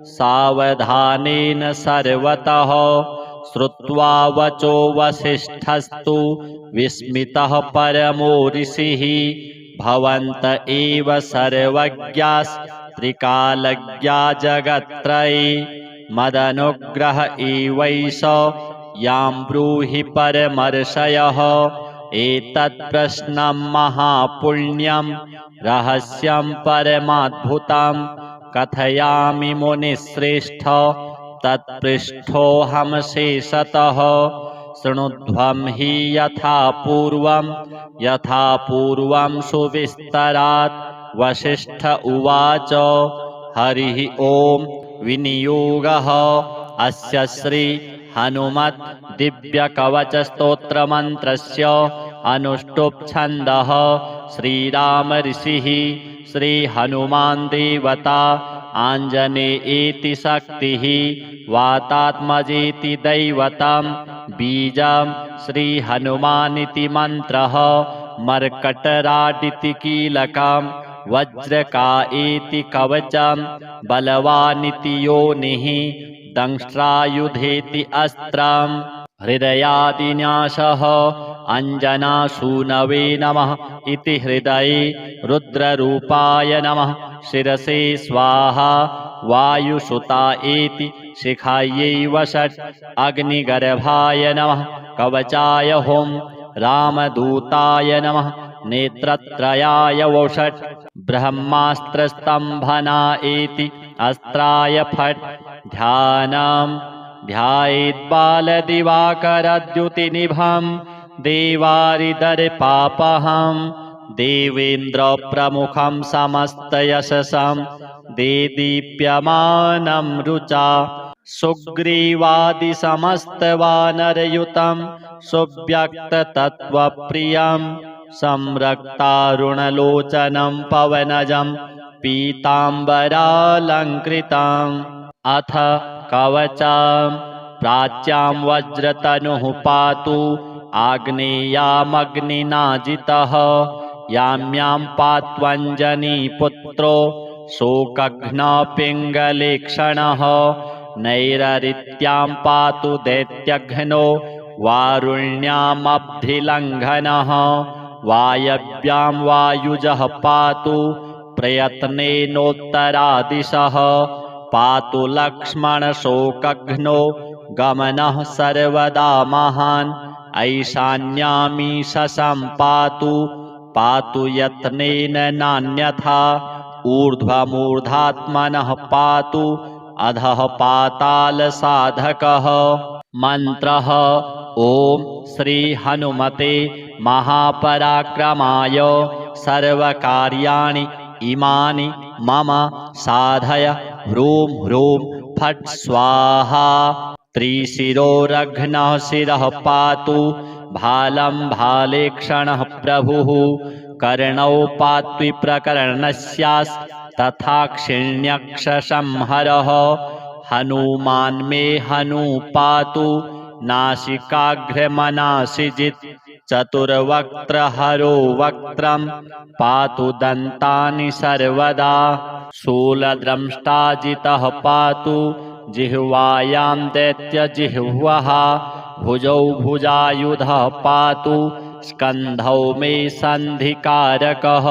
सावधानेन सर्वतः श्रुत्वा वचो वसिष्ठस्तु विस्मितः परमो ऋषिः। भवन्त एव सर्वज्ञास्त्रिकालज्ञा जगत्त्रये मदनुग्रह एवैष यां ब्रूहि परमर्षयः। एतत् प्रश्नं महापुण्यं रहस्यं परमाद्भुतं कथयामि मुनिश्रेष्ठ तत्पृष्ठोऽहं शेषतः। शृणुध्वं हि यथा पूर्वं सुविस्तरात्। वसिष्ठ उवाच हरिः ॐ विनियोगः अस्य श्री हनुमत् दिव्यकवचस्तोत्रमन्त्रस्य अनुष्टुप् छन्दः। श्रीराम ऋषिः श्री हनुमान् देवता आञ्जनेयेति शक्तिः वातात्मजेति दैवतं बीजं श्री हनुमानिति मन्त्रः। मर्कटराडिति कीलकं वज्रकायेति कवचं बलवानिति योनिः दंष्ट्रायुधेति अस्त्रम्। हृदयादिन्यासः अञ्जनासूनवे नमः इति हृदये रुद्ररूपाय नमः। शिरसे स्वाहा वायुसुतायेति शिखायै वषट्। अग्निगर्भाय नमः कवचाय हुं रामदूताय नमः नेत्रत्रयाय वषट्। ब्रह्मास्त्रस्तम्भनायेति अस्त्राय फट्। ध्यानं ध्यायेद्बालदिवाकरद्युतिनिभं देवारिदर्पापहं देवेन्द्रप्रमुखं समस्तयशसं देदीप्यमानं रुचा। सुग्रीवादिसमस्तवानरयुतं सुव्यक्ततत्त्वप्रियं संरक्तारुणलोचनं पवनजं पीताम्बरालङ्कृतम्। अथ कवचं प्राच्यां वज्रतनुः पातु आग्नेयामग्निनाजितः। याम्यां पात्वञ्जनीपुत्रो शोकघ्नपिङ्गलेक्षणः। नैररित्यां पातु दैत्यघ्नो वारुण्यामब्धिलङ्घनः। वायव्यां वायुजः पातु प्रयत्नेनोत्तरादिशः। पातु लक्ष्मणशोकघ्नो गमनः सर्वदा महान्। ऐशान्यामीशं पातु यत्नेन नान्यथा। ऊर्ध्वमूर्धात्मनः पातु अधः पातालसाधकः। मन्त्रः ॐ श्री हनुमते महापराक्रमाय सर्वकार्याणि इमानि मम साधय ह्रूं ह्रूं फट् स्वाहा। त्रिशिरोरघ्नः शिरः पातु भालं भालेक्षणः प्रभुः। कर्णौ पात्विप्रकर्णस्यास्तथाक्षिण्यक्षसंहरः। हनुमान् मे हनु पातु नासिकाग्रमनासिजित्। चतुर्वक्त्रहरो वक्त्रं पातु दन्तानि सर्वदा। शूलद्रंष्टाजितः पातु जिह्वायां दैत्यजिह्वः। भुजौ भुजायुधः पातु स्कन्धौ मे सन्धिकारकः।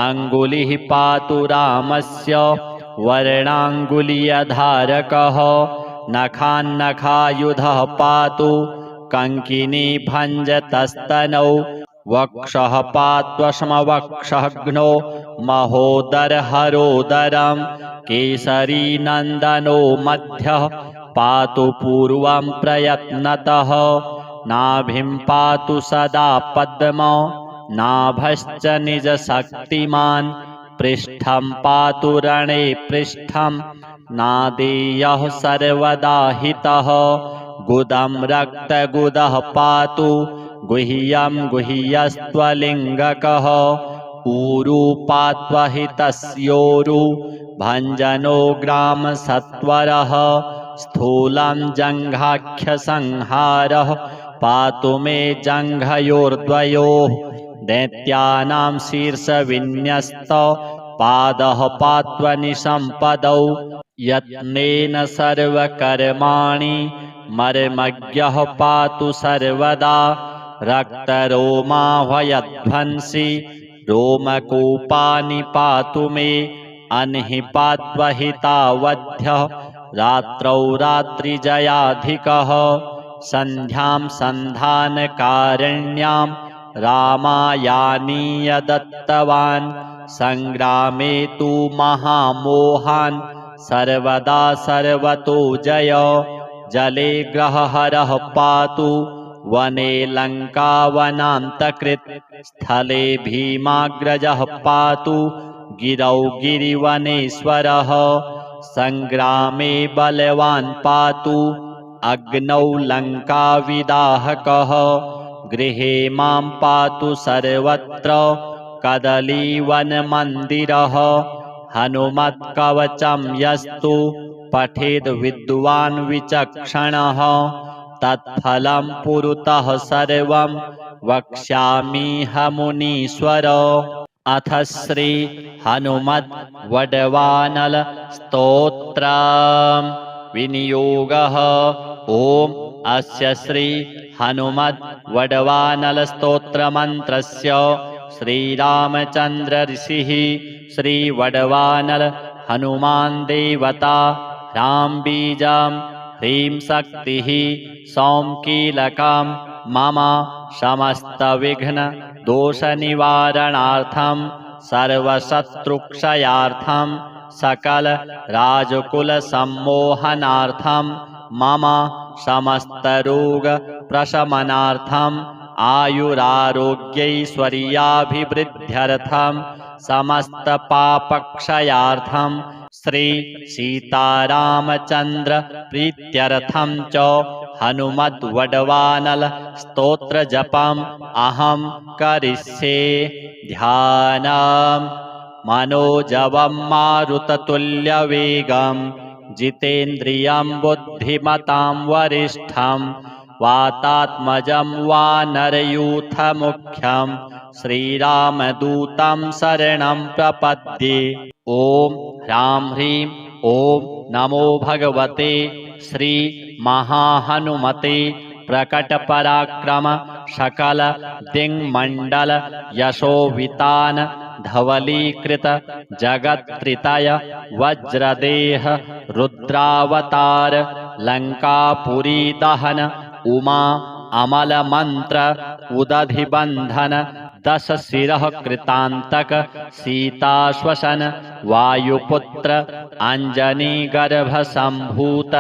अङ्गुलिः पातु रामस्य वर्णाङ्गुलीयधारकः। नखान्नखायुधः पातु कङ्किनी भञ्जतस्तनौ। वक्षः पात्वश्मवक्षघ्नो महोदरहरोदरं। केसरी नन्दनो मध्यः पातु पूर्वं प्रयत्नतः। नाभिं पातु सदा पद्म नाभश्च निजशक्तिमान् पृष्ठं पातु रणे पृष्ठं नादेयः सर्वदा हितः गुदं रक्तगुदः पातु गुह्यं गुह्यस्त्वलिङ्गकः ऊरू पात्वहितस्योरु भञ्जनो ग्रामसत्वरः स्थूलं जङ्घाख्यसंहारः पातु मे जङ्घयोर्द्वयोः दैत्यानां शीर्षविन्यस्त पादः पात्वनिसम्पदौ यत्नेन सर्वकर्माणि मर्मज्ञः पातु सर्वदा रक्तरोमाह्वयध्वंसि रोमकूपानि पातु मे अह्नि पात्वहितावध्यः रात्रौ रात्रिजयाधिकः सन्ध्यां सन्धानकारिण्यां रामायानीय दत्तवान् संग्रामे तु महामोहान् सर्वदा सर्वतो जय जले ग्रहहरः पातु वने लङ्कावनान्तकृत् स्थले भीमाग्रजः पातु गिरौ गिरिवनेश्वरः संग्रामे बलवान् पातु अग्नौ लङ्काविदाहकः गृहे मां पातु सर्वत्र कदलीवनमन्दिरः हनुमत्कवचं यस्तु पठेद् विद्वान् विचक्षणः तत्फलं पुरतः सर्वं वक्ष्यामिह मुनीश्वर। अथ श्री हनुमत् वडवानल स्तोत्र विनियोगः। ओम अस्य श्री हनुमत् वडवानल स्तोत्र मंत्रस्य श्रीरामचंद्र ऋषिः श्री वडवानल हनुमान् देवता राम बीजं ह्रीं शक्तिः सौं कीलकं मम समस्तविघ्न दोषनिवारणार्थं सर्वशत्रुक्षयार्थं सकल राजकुलसम्मोहनार्थं मम समस्तरोग प्रशमनार्थं आयुरारोग्यैश्वर्याभिवृद्ध्यर्थं समस्तपापक्षयार्थं श्री सीतारामचंद्र प्रीत्यर्थं च हनुमत् वडवानल स्तोत्र जपम् अहं करिष्ये। ध्यानम् मनोजवं मारुततुल्यवेगं जितेन्द्रियं बुद्धिमतां वरिष्ठं वातात्मजं वानरयूथमुख्यं श्रीरामदूतं शरणं प्रपद्ये। ॐ ह्रां ह्रीं ॐ नमो भगवते श्री महाहनुमते प्रकटपराक्रम सकल दिङ्मण्डल यशोवितान धवलीकृत जगत्त्रितय वज्रदेह रुद्रावतार लंकापुरी दहन उमा अमल मंत्र उदधिबंधन दश शिरः कृतांतक सीताश्वसन वायुपुत्र अंजनी गर्भ संभूत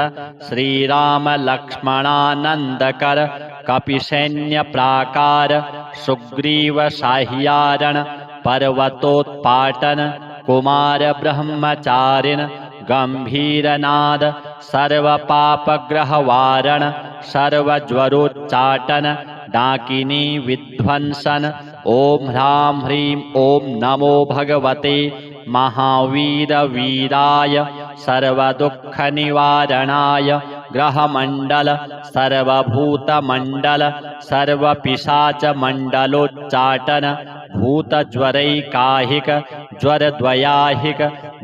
श्रीराम लक्ष्मणानंदकर कपिसैन्य प्राकार सुग्रीव साह्यारण पर्वतोत्पाटन कुमार ब्रह्मचारिण गंभीरनाद सर्वपापग्रहवारण सर्वज्वरोच्चाटन डाकिनी विध्वंसन। ओम ह्रां ह्रीं ओम नमो भगवते महावीर वीराय सर्वदुःखनिवारणाय ग्रहमण्डल सर्वभूतमण्डल सर्वपिशाचमण्डलोच्चाटन भूतज्वरैकाहिक ज्वरद्वयाहिक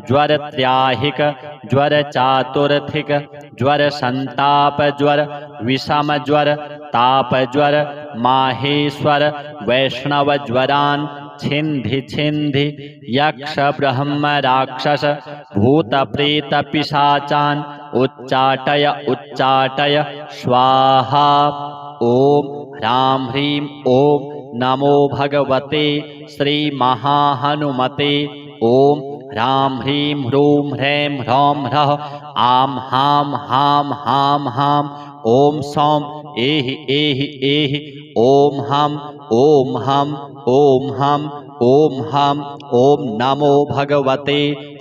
ज्वरत्र्याहिक ज्वरचातुर्थिक ज्वरसन्तापज्वर विषमज्वर तापज्वर माहेश्वर वैष्णवज्वरान् छिन्धि छिन्धि यक्ष ब्रह्म राक्षस भूत प्रेत पिशाचान् उच्चाटय उच्चाटय स्वाहा। ओम ह्रां ह्रीं ओम नमो भगवते श्री महाहनुमते। ओम ह्रां ह्रीं ह्रूं ह्रैं ह्रौं ह्रः आं हां हां हां हां। ओम सौं एहि एहि एहि। ओम हम ॐ हं ॐ हं ॐ हं ॐ नमो भगवते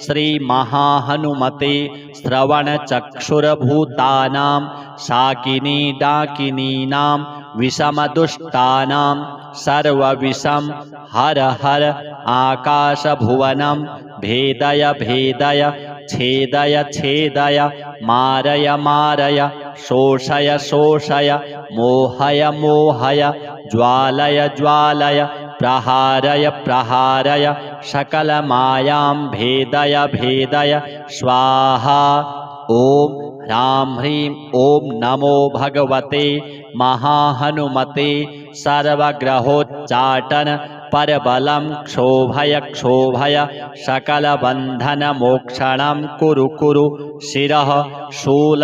श्रीमहाहनुमते श्रवणचक्षुर्भूतानां शाकिनी डाकिनीनां विषमदुष्टानां सर्वविषं हर हर आकाशभुवनं भेदय भेदय छेदय छेदय मारय मारय शोषय शोषय मोहय मोहय ज्वालय ज्वालय प्रहारय प्रहारय सकलमायां भेदय भेदय स्वाहा। ॐ ह्रां ह्रीं ॐ नमो भगवते महाहनुमते सर्वग्रहोच्चाटन परबलं क्षोभय क्षोभय सकलबन्धनमोक्षणं कुरु कुरु शिरः शूल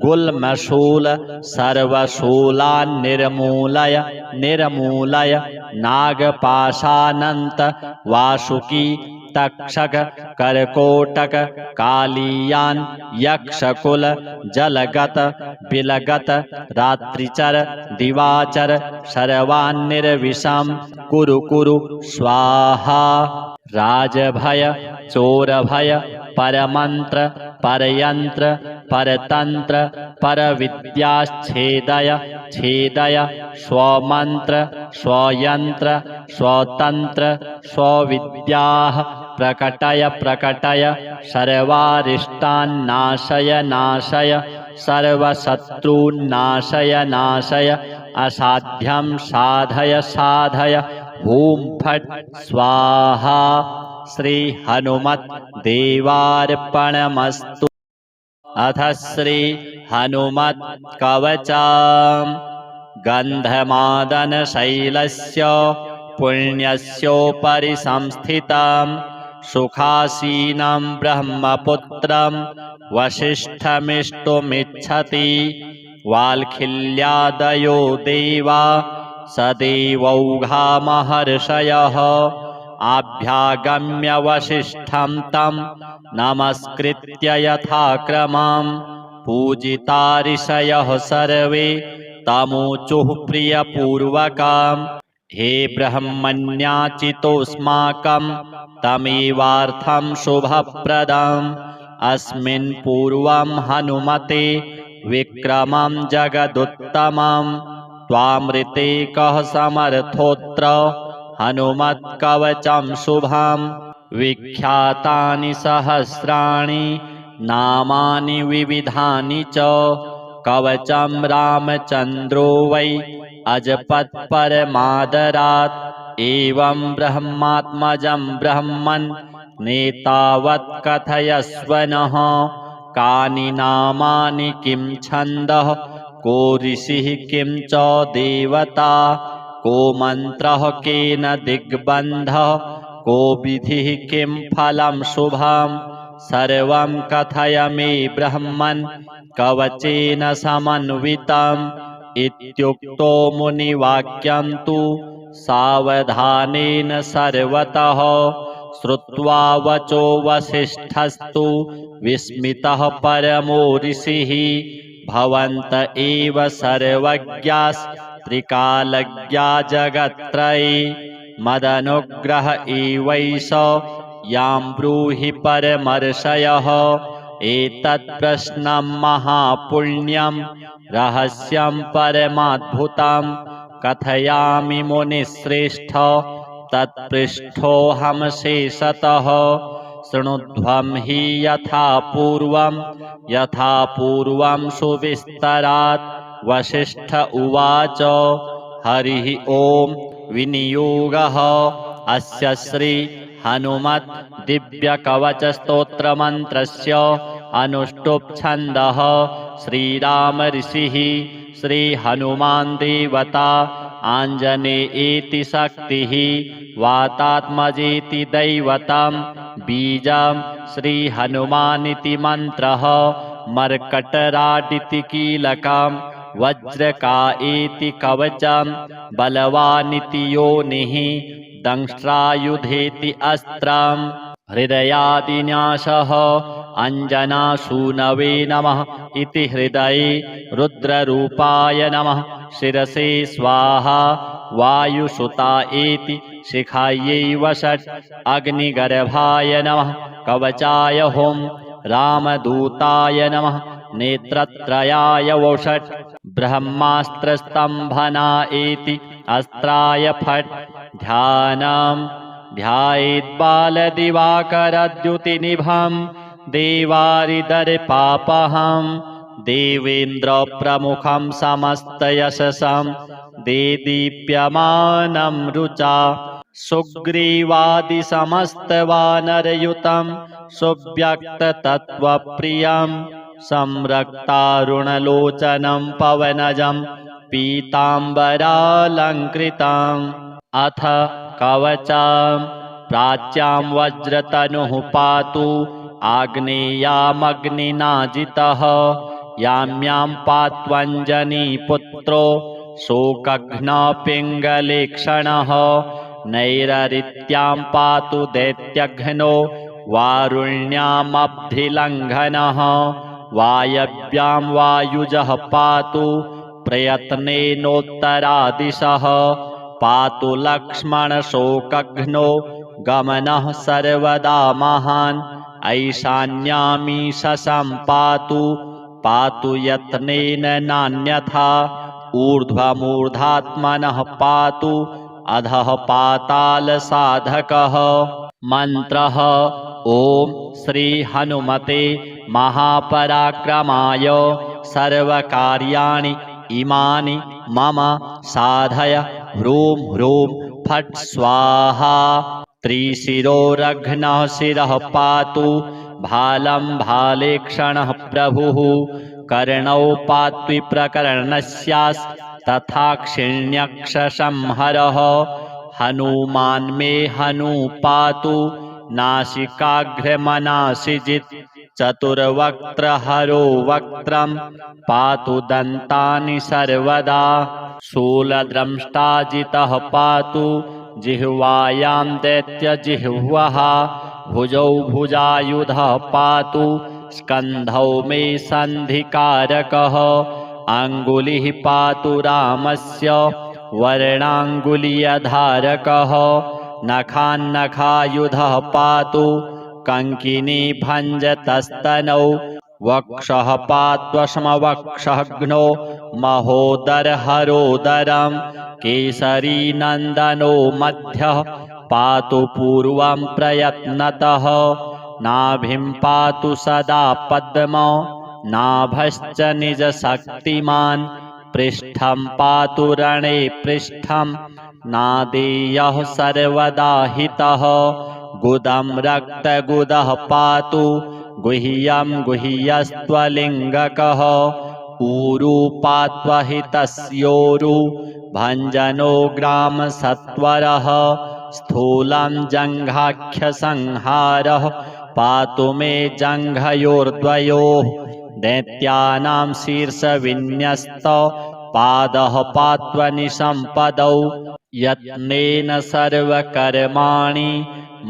गुल्मशूल सर्वशूलान् निर्मूलय निर्मूलय नागपाशानन्त वासुकी तक्षक करकोटक कालीयान यक्षकुल जलगत बिलगत रात्रिचर दिवाचर सर्वान्निर्विषं कुरु कुरु स्वाहा। राजभय चोरभय परमंत्र परयंत्र परतंत्र परविद्याच्छेदय छेदय स्वमंत्र स्वयंत्र स्वतंत्र स्वविद्याः प्रकटय प्रकटय सर्वारिष्टान्नाशय नाशय सर्वशत्रून्नाशय नाशय असाध्यं साधय साधय हूं फट् स्वाहा। श्री हनुमत देवार्पणमस्तु। अथ श्री हनुमत कवचम्। गन्धमादन शैलस्य पुण्यस्योपरि संस्थितं सुखासीनं ब्रह्मपुत्रं वसिष्ठमिष्टुमिच्छति वाल्खिल्यादयो देवा सदेवौघा महर्षयः आभ्यागम्य वसिष्ठं तं नमस्कृत्य यथाक्रमं पूजिता ऋषयः सर्वे तमूचुः प्रियपूर्वकम् हे ब्रह्मण्याचितोऽस्माकं तमेवार्थं शुभप्रदम् अस्मिन् पूर्वं हनुमते विक्रमं जगदुत्तमं त्वामृते कः समर्थोऽत्र हनुमत्कवचं शुभं विख्यातानि सहस्राणि नामानि विविधानि च कवचं रामचन्द्रो वै अजपत्परमादरात् एवं ब्रह्मात्मजं ब्रह्मन् नेतावत् कथयस्व नः कानि नामानि किं छन्दः को ऋषिः किं च देवता को मन्त्रः केन दिग्बन्धः को विधिः किं फलं शुभं सर्वं कथय मे ब्रह्मन् कवचेन समन्वितम् इत्युक्तो मुनिवाक्यं तु सावधानेन सर्वतः श्रुत्वा वचो वसिष्ठस्तु विस्मितः परमो ऋषिः भवन्त एव सर्वज्ञास्त्रिकालज्ञा जगत्त्रये मदनुग्रह एवैष यां ब्रूहि परमर्षयः एतत् प्रश्नं महापुण्यं रहस्यं परमाद्भुतं कथयामि मुनिश्रेष्ठ तत्पृष्ठोऽहं शेषतः शृणुध्वं हि यथा पूर्वं सुविस्तरात् वसिष्ठ उवाच हरिः ॐ विनियोगः अस्य श्री हनुमत् दिव्यकवचस्तोत्रमन्त्रस्य अनुष्टुप् छन्दः श्रीराम ऋषिः श्रीहनुमान् देवता आञ्जनेयेति शक्तिः वातात्मजेति दैवतं बीजं श्रीहनुमानिति मन्त्रः मर्कटराडिति कीलकं वज्रका इति कवचं बलवानिति योनिः दंष्ट्रायुधेति अस्त्रं हृदयादिन्यासः अंजनासूनवे नमः इति हृदये रुद्ररूपाय नमः शिरसे स्वाहा वायुसुता एति शिखायै वषट् अग्निगर्भाय नमः कवचाय होम रामदूताय नमः नेत्रत्रयाय वषट् ब्रह्मास्त्रस्तंभना एति अस्त्राय फट् ध्यानं ध्यायेद्बालदिवाकरद्युतिनिभं देवारिदर्पापहं देवेन्द्रप्रमुखं समस्तयशसं देदीप्यमानं रुचा सुग्रीवादिसमस्तवानरयुतं सुव्यक्ततत्त्वप्रियं संरक्तारुणलोचनं पवनजं पीताम्बरालङ्कृतम् अथ कवचं प्राच्यां वज्रतनुः पातु आग्नेयामग्निनाजितः याम्यां पात्वञ्जनीपुत्रो शोकघ्नपिङ्गलेक्षणः नैररित्यां पातु दैत्यघ्नो वारुण्यामब्धिलङ्घनः वायव्यां वायुजः पातु प्रयत्नेनोत्तरादिशः पातु लक्ष्मणशोकघ्नो गमनः सर्वदा महान् ऐशान्यामीशं पातु पातु यत्नेन नान्यथा ऊर्ध्वमूर्धात्मनः पातु अधः पातालसाधकः मन्त्रः ॐ श्री हनुमते महापराक्रमाय सर्वकार्याणि इमानि मम साधय ह्रूं ह्रूं फट् स्वाहा त्रिशिरोरघ्नः शिरः पातु भालं भालेक्षणः प्रभुः कर्णौ पात्विप्रकर्णस्यास्तथाक्षिण्यक्षसंहरः हनुमान् मे हनु पातु नासिकाग्रमनासिजित् चतुर्वक्त्रहरो वक्त्रं पातु दन्तानि सर्वदा शूलद्रंष्टाजितः पातु जिह्वायां दैत्यजिह्वः भुजौ भुजायुधः पातु स्कन्धौ मे सन्धिकारकः अङ्गुलिः पातु रामस्य वर्णाङ्गुलीयधारकः नखान्नखायुधः पातु कङ्किनी भञ्जतस्तनौ वक्षः पात्वश्मवक्षघ्नो महोदरहरोदरं केसरीनन्दनो मध्यः पातु पूर्वं प्रयत्नतः नाभिं पातु सदा पद्मो नाभश्च निजशक्तिमान् पृष्ठं पातु रणे पृष्ठं नादेयः सर्वदा हितः गुदं रक्तगुदः पातु गुह्यं गुह्यस्त्वलिङ्गकः ऊरू पात्वहितस्योरु भञ्जनो ग्रामसत्वरः स्थूलं जङ्घाख्यसंहारः पातु मे जङ्घयोर्द्वयोः दैत्यानां शीर्षविन्यस्त पादः पात्वनिसम्पदौ यत्नेन सर्वकर्माणि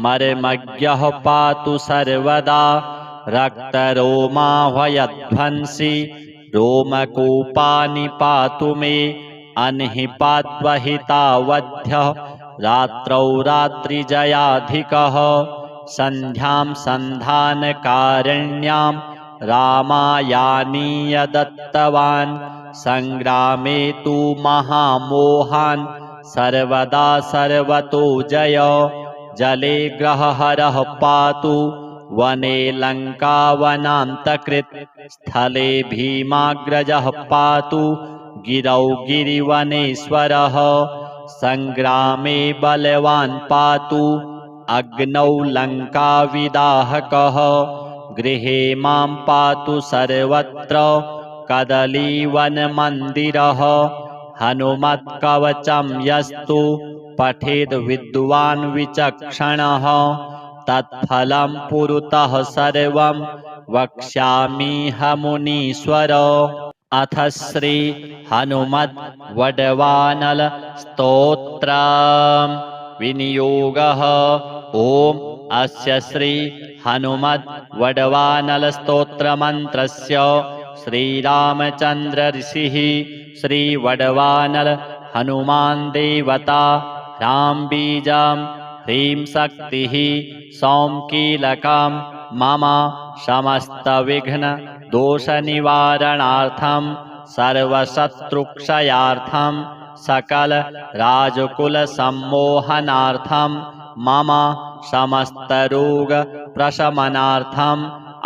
मर्मज्ञः पातु सर्वदा रक्तरोमाह्वयध्वंसि रोमकूपानि पातु मे अह्नि पात्वहितावध्यः रात्रौ रात्रिजयाधिकः सन्ध्यां सन्धानकारिण्यां रामायानीय दत्तवान् सङ्ग्रामे तु महामोहान् सर्वदा सर्वतो जय जले ग्रहहरः पातु वने लङ्कावनान्तकृत् स्थले भीमाग्रजः पातु गिरौ गिरिवनेश्वरः सङ्ग्रामे बलवान् पातु अग्नौ लङ्काविदाहकः गृहे मां पातु सर्वत्र कदलीवनमन्दिरः हनुमत्कवचं यस्तु पठेद् विद्वान् विचक्षणः तत्फलं पुरतः सर्वं वक्ष्यामिह मुनीश्वर। अथ श्री हनुमत् वडवानल स्तोत्र विनियोगः। ओम अस्य श्री हनुमत् वडवानल स्तोत्र मंत्रस्य श्रीरामचंद्र ऋषिः श्री वडवानल हनुमान देवता ह्रां बीजं ह्रीं शक्तिः सौं कीलकं मम समस्तविघ्न दोषनिवारणार्थं सर्वशत्रुक्षयार्थं सकल राजकुलसम्मोहनार्थं मम समस्तरोग प्रशमनार्थं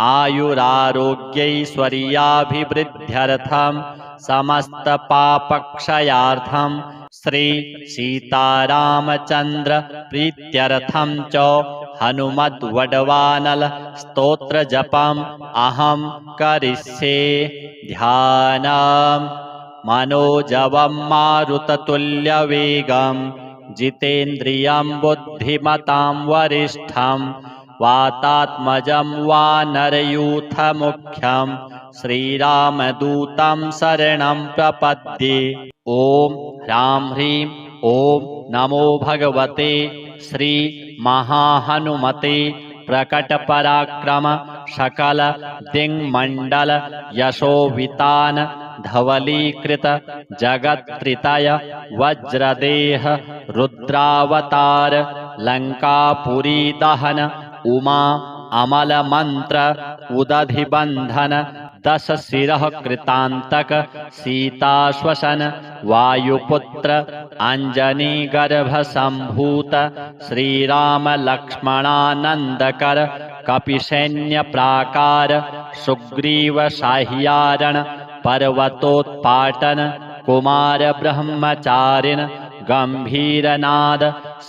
आयुरारोग्यैश्वर्याभिवृद्ध्यर्थं समस्तपापक्षयार्थं श्री सीतारामचंद्र प्रीत्यर्थं च हनुमद्वडवानल स्तोत्र जपम अहं करिष्ये। ध्यानम् मनोजवं मारुततुल्यवेगं जितेन्द्रियं बुद्धिमतां वरिष्ठं वातात्मजं वानरयूथमुख्यं श्रीरामदूतं शरणं प्रपद्ये। ॐ ह्रां ह्रीं ॐ नमो भगवते श्री महाहनुमते प्रकटपराक्रम सकल दिङ्मण्डल यशोवितान धवलीकृत जगत्त्रितय वज्रदेह रुद्रावतार लंकापुरी दहन उमा अमल मंत्र उदधिबंधन दश शिरः कृतांतक सीताश्वसन वायुपुत्र अंजनी गर्भ संभूत श्रीराम लक्ष्मणानंदकर कपिसैन्य प्राकार सुग्रीव साह्यारण पर्वतोत्पाटन कुमार ब्रह्मचारिण गंभीरनाद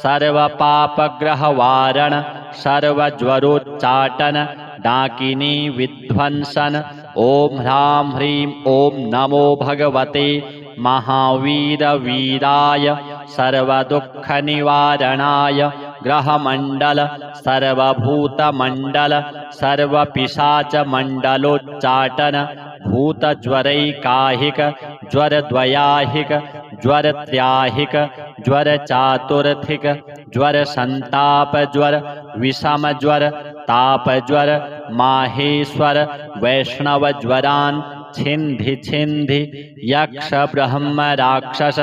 सर्वपापग्रहवारण सर्वज्वरोच्चाटन डाकिनी विध्वंसन। ओम ह्रां ह्रीं ओम नमो भगवते महावीर वीराय सर्वदुःखनिवारणाय ग्रहमंडल सर्वभूतमंडल सर्वपिशाचमंडलोच्चाटन भूतज्वरैकाहिक ज्वरद्वयाहिक ज्वरत्र्याहिक ज्वरचातुर्थिक ज्वरसन्तापज्वर विषमज्वर तापज्वर माहेश्वर वैष्णवज्वरान् छिन्धि छिन्धि यक्ष ब्रह्म राक्षस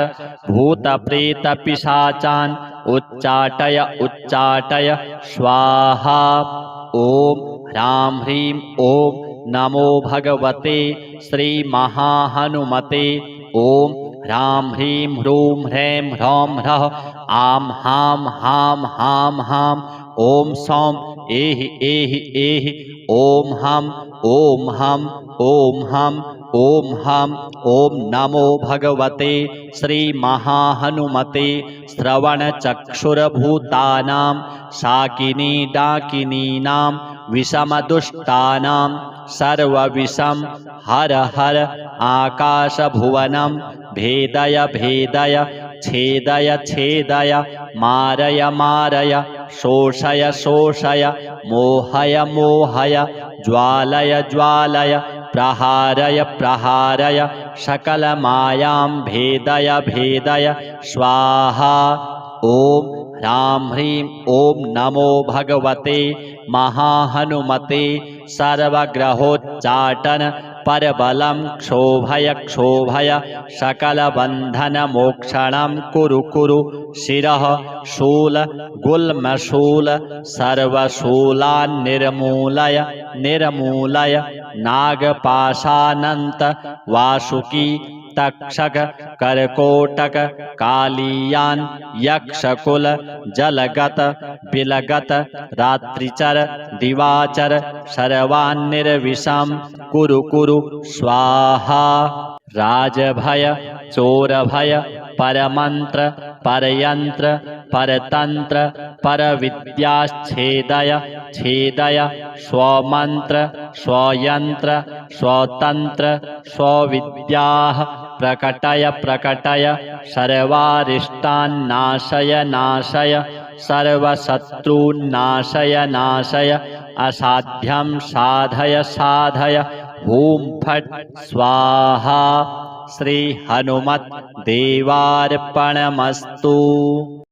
भूत प्रेत पिशाचान् उच्चाटय उच्चाटय स्वाहा। ओम ह्रां ह्रीं ओम नमो भगवते श्री महाहनुमते। ओम ह्रां ह्रीं ह्रूं ह्रैं ह्रौं ह्रः आं हां हां हां हां ओम सौं एहि एहि एहि ओम हम ओम हम ओम हम ओम हम। ओम नमो भगवते श्री महाहनुमते श्रवणचक्षुर्भूतानां शाकिनी डाकिनीनां विषमदुष्टानां सर्वविषं हर हर आकाशभुवनं भेदय भेदय छेदय छेदय मारय मारय शोषय शोषय मोहय मोहय ज्वालय ज्वालय प्रहारय प्रहारय सकलमायां भेदय भेदय स्वाहा। ओम ह्रां ह्रीं ओम नमो भगवते महाहनुमते सर्वग्रहोच्चाटन परबलं क्षोभय क्षोभय सकलबन्धनमोक्षणं कुरु कुरु शिरः शूल गुल्मशूल सर्वशूलान् निर्मूलय निर्मूलय नागपाशानन्त वासुकी तक्षक करकोटक कालीयान यक्षकुल जलगत बिलगत रात्रिचर दिवाचर सर्वान्निर्विषं कुरु कुरु स्वाहा। राजभय चोरभय परमंत्र परयंत्र परतंत्र परविद्याच्छेदय छेदय स्वमंत्र स्वयंत्र स्वतंत्र स्वविद्याः प्रकटय प्रकटय सर्वारिष्टान्नाशय नाशय सर्वशत्रून्नाशय नाशय असाध्यं साधय साधय हूं फट् स्वाहा। श्री हनुमत देवार्पणमस्तु।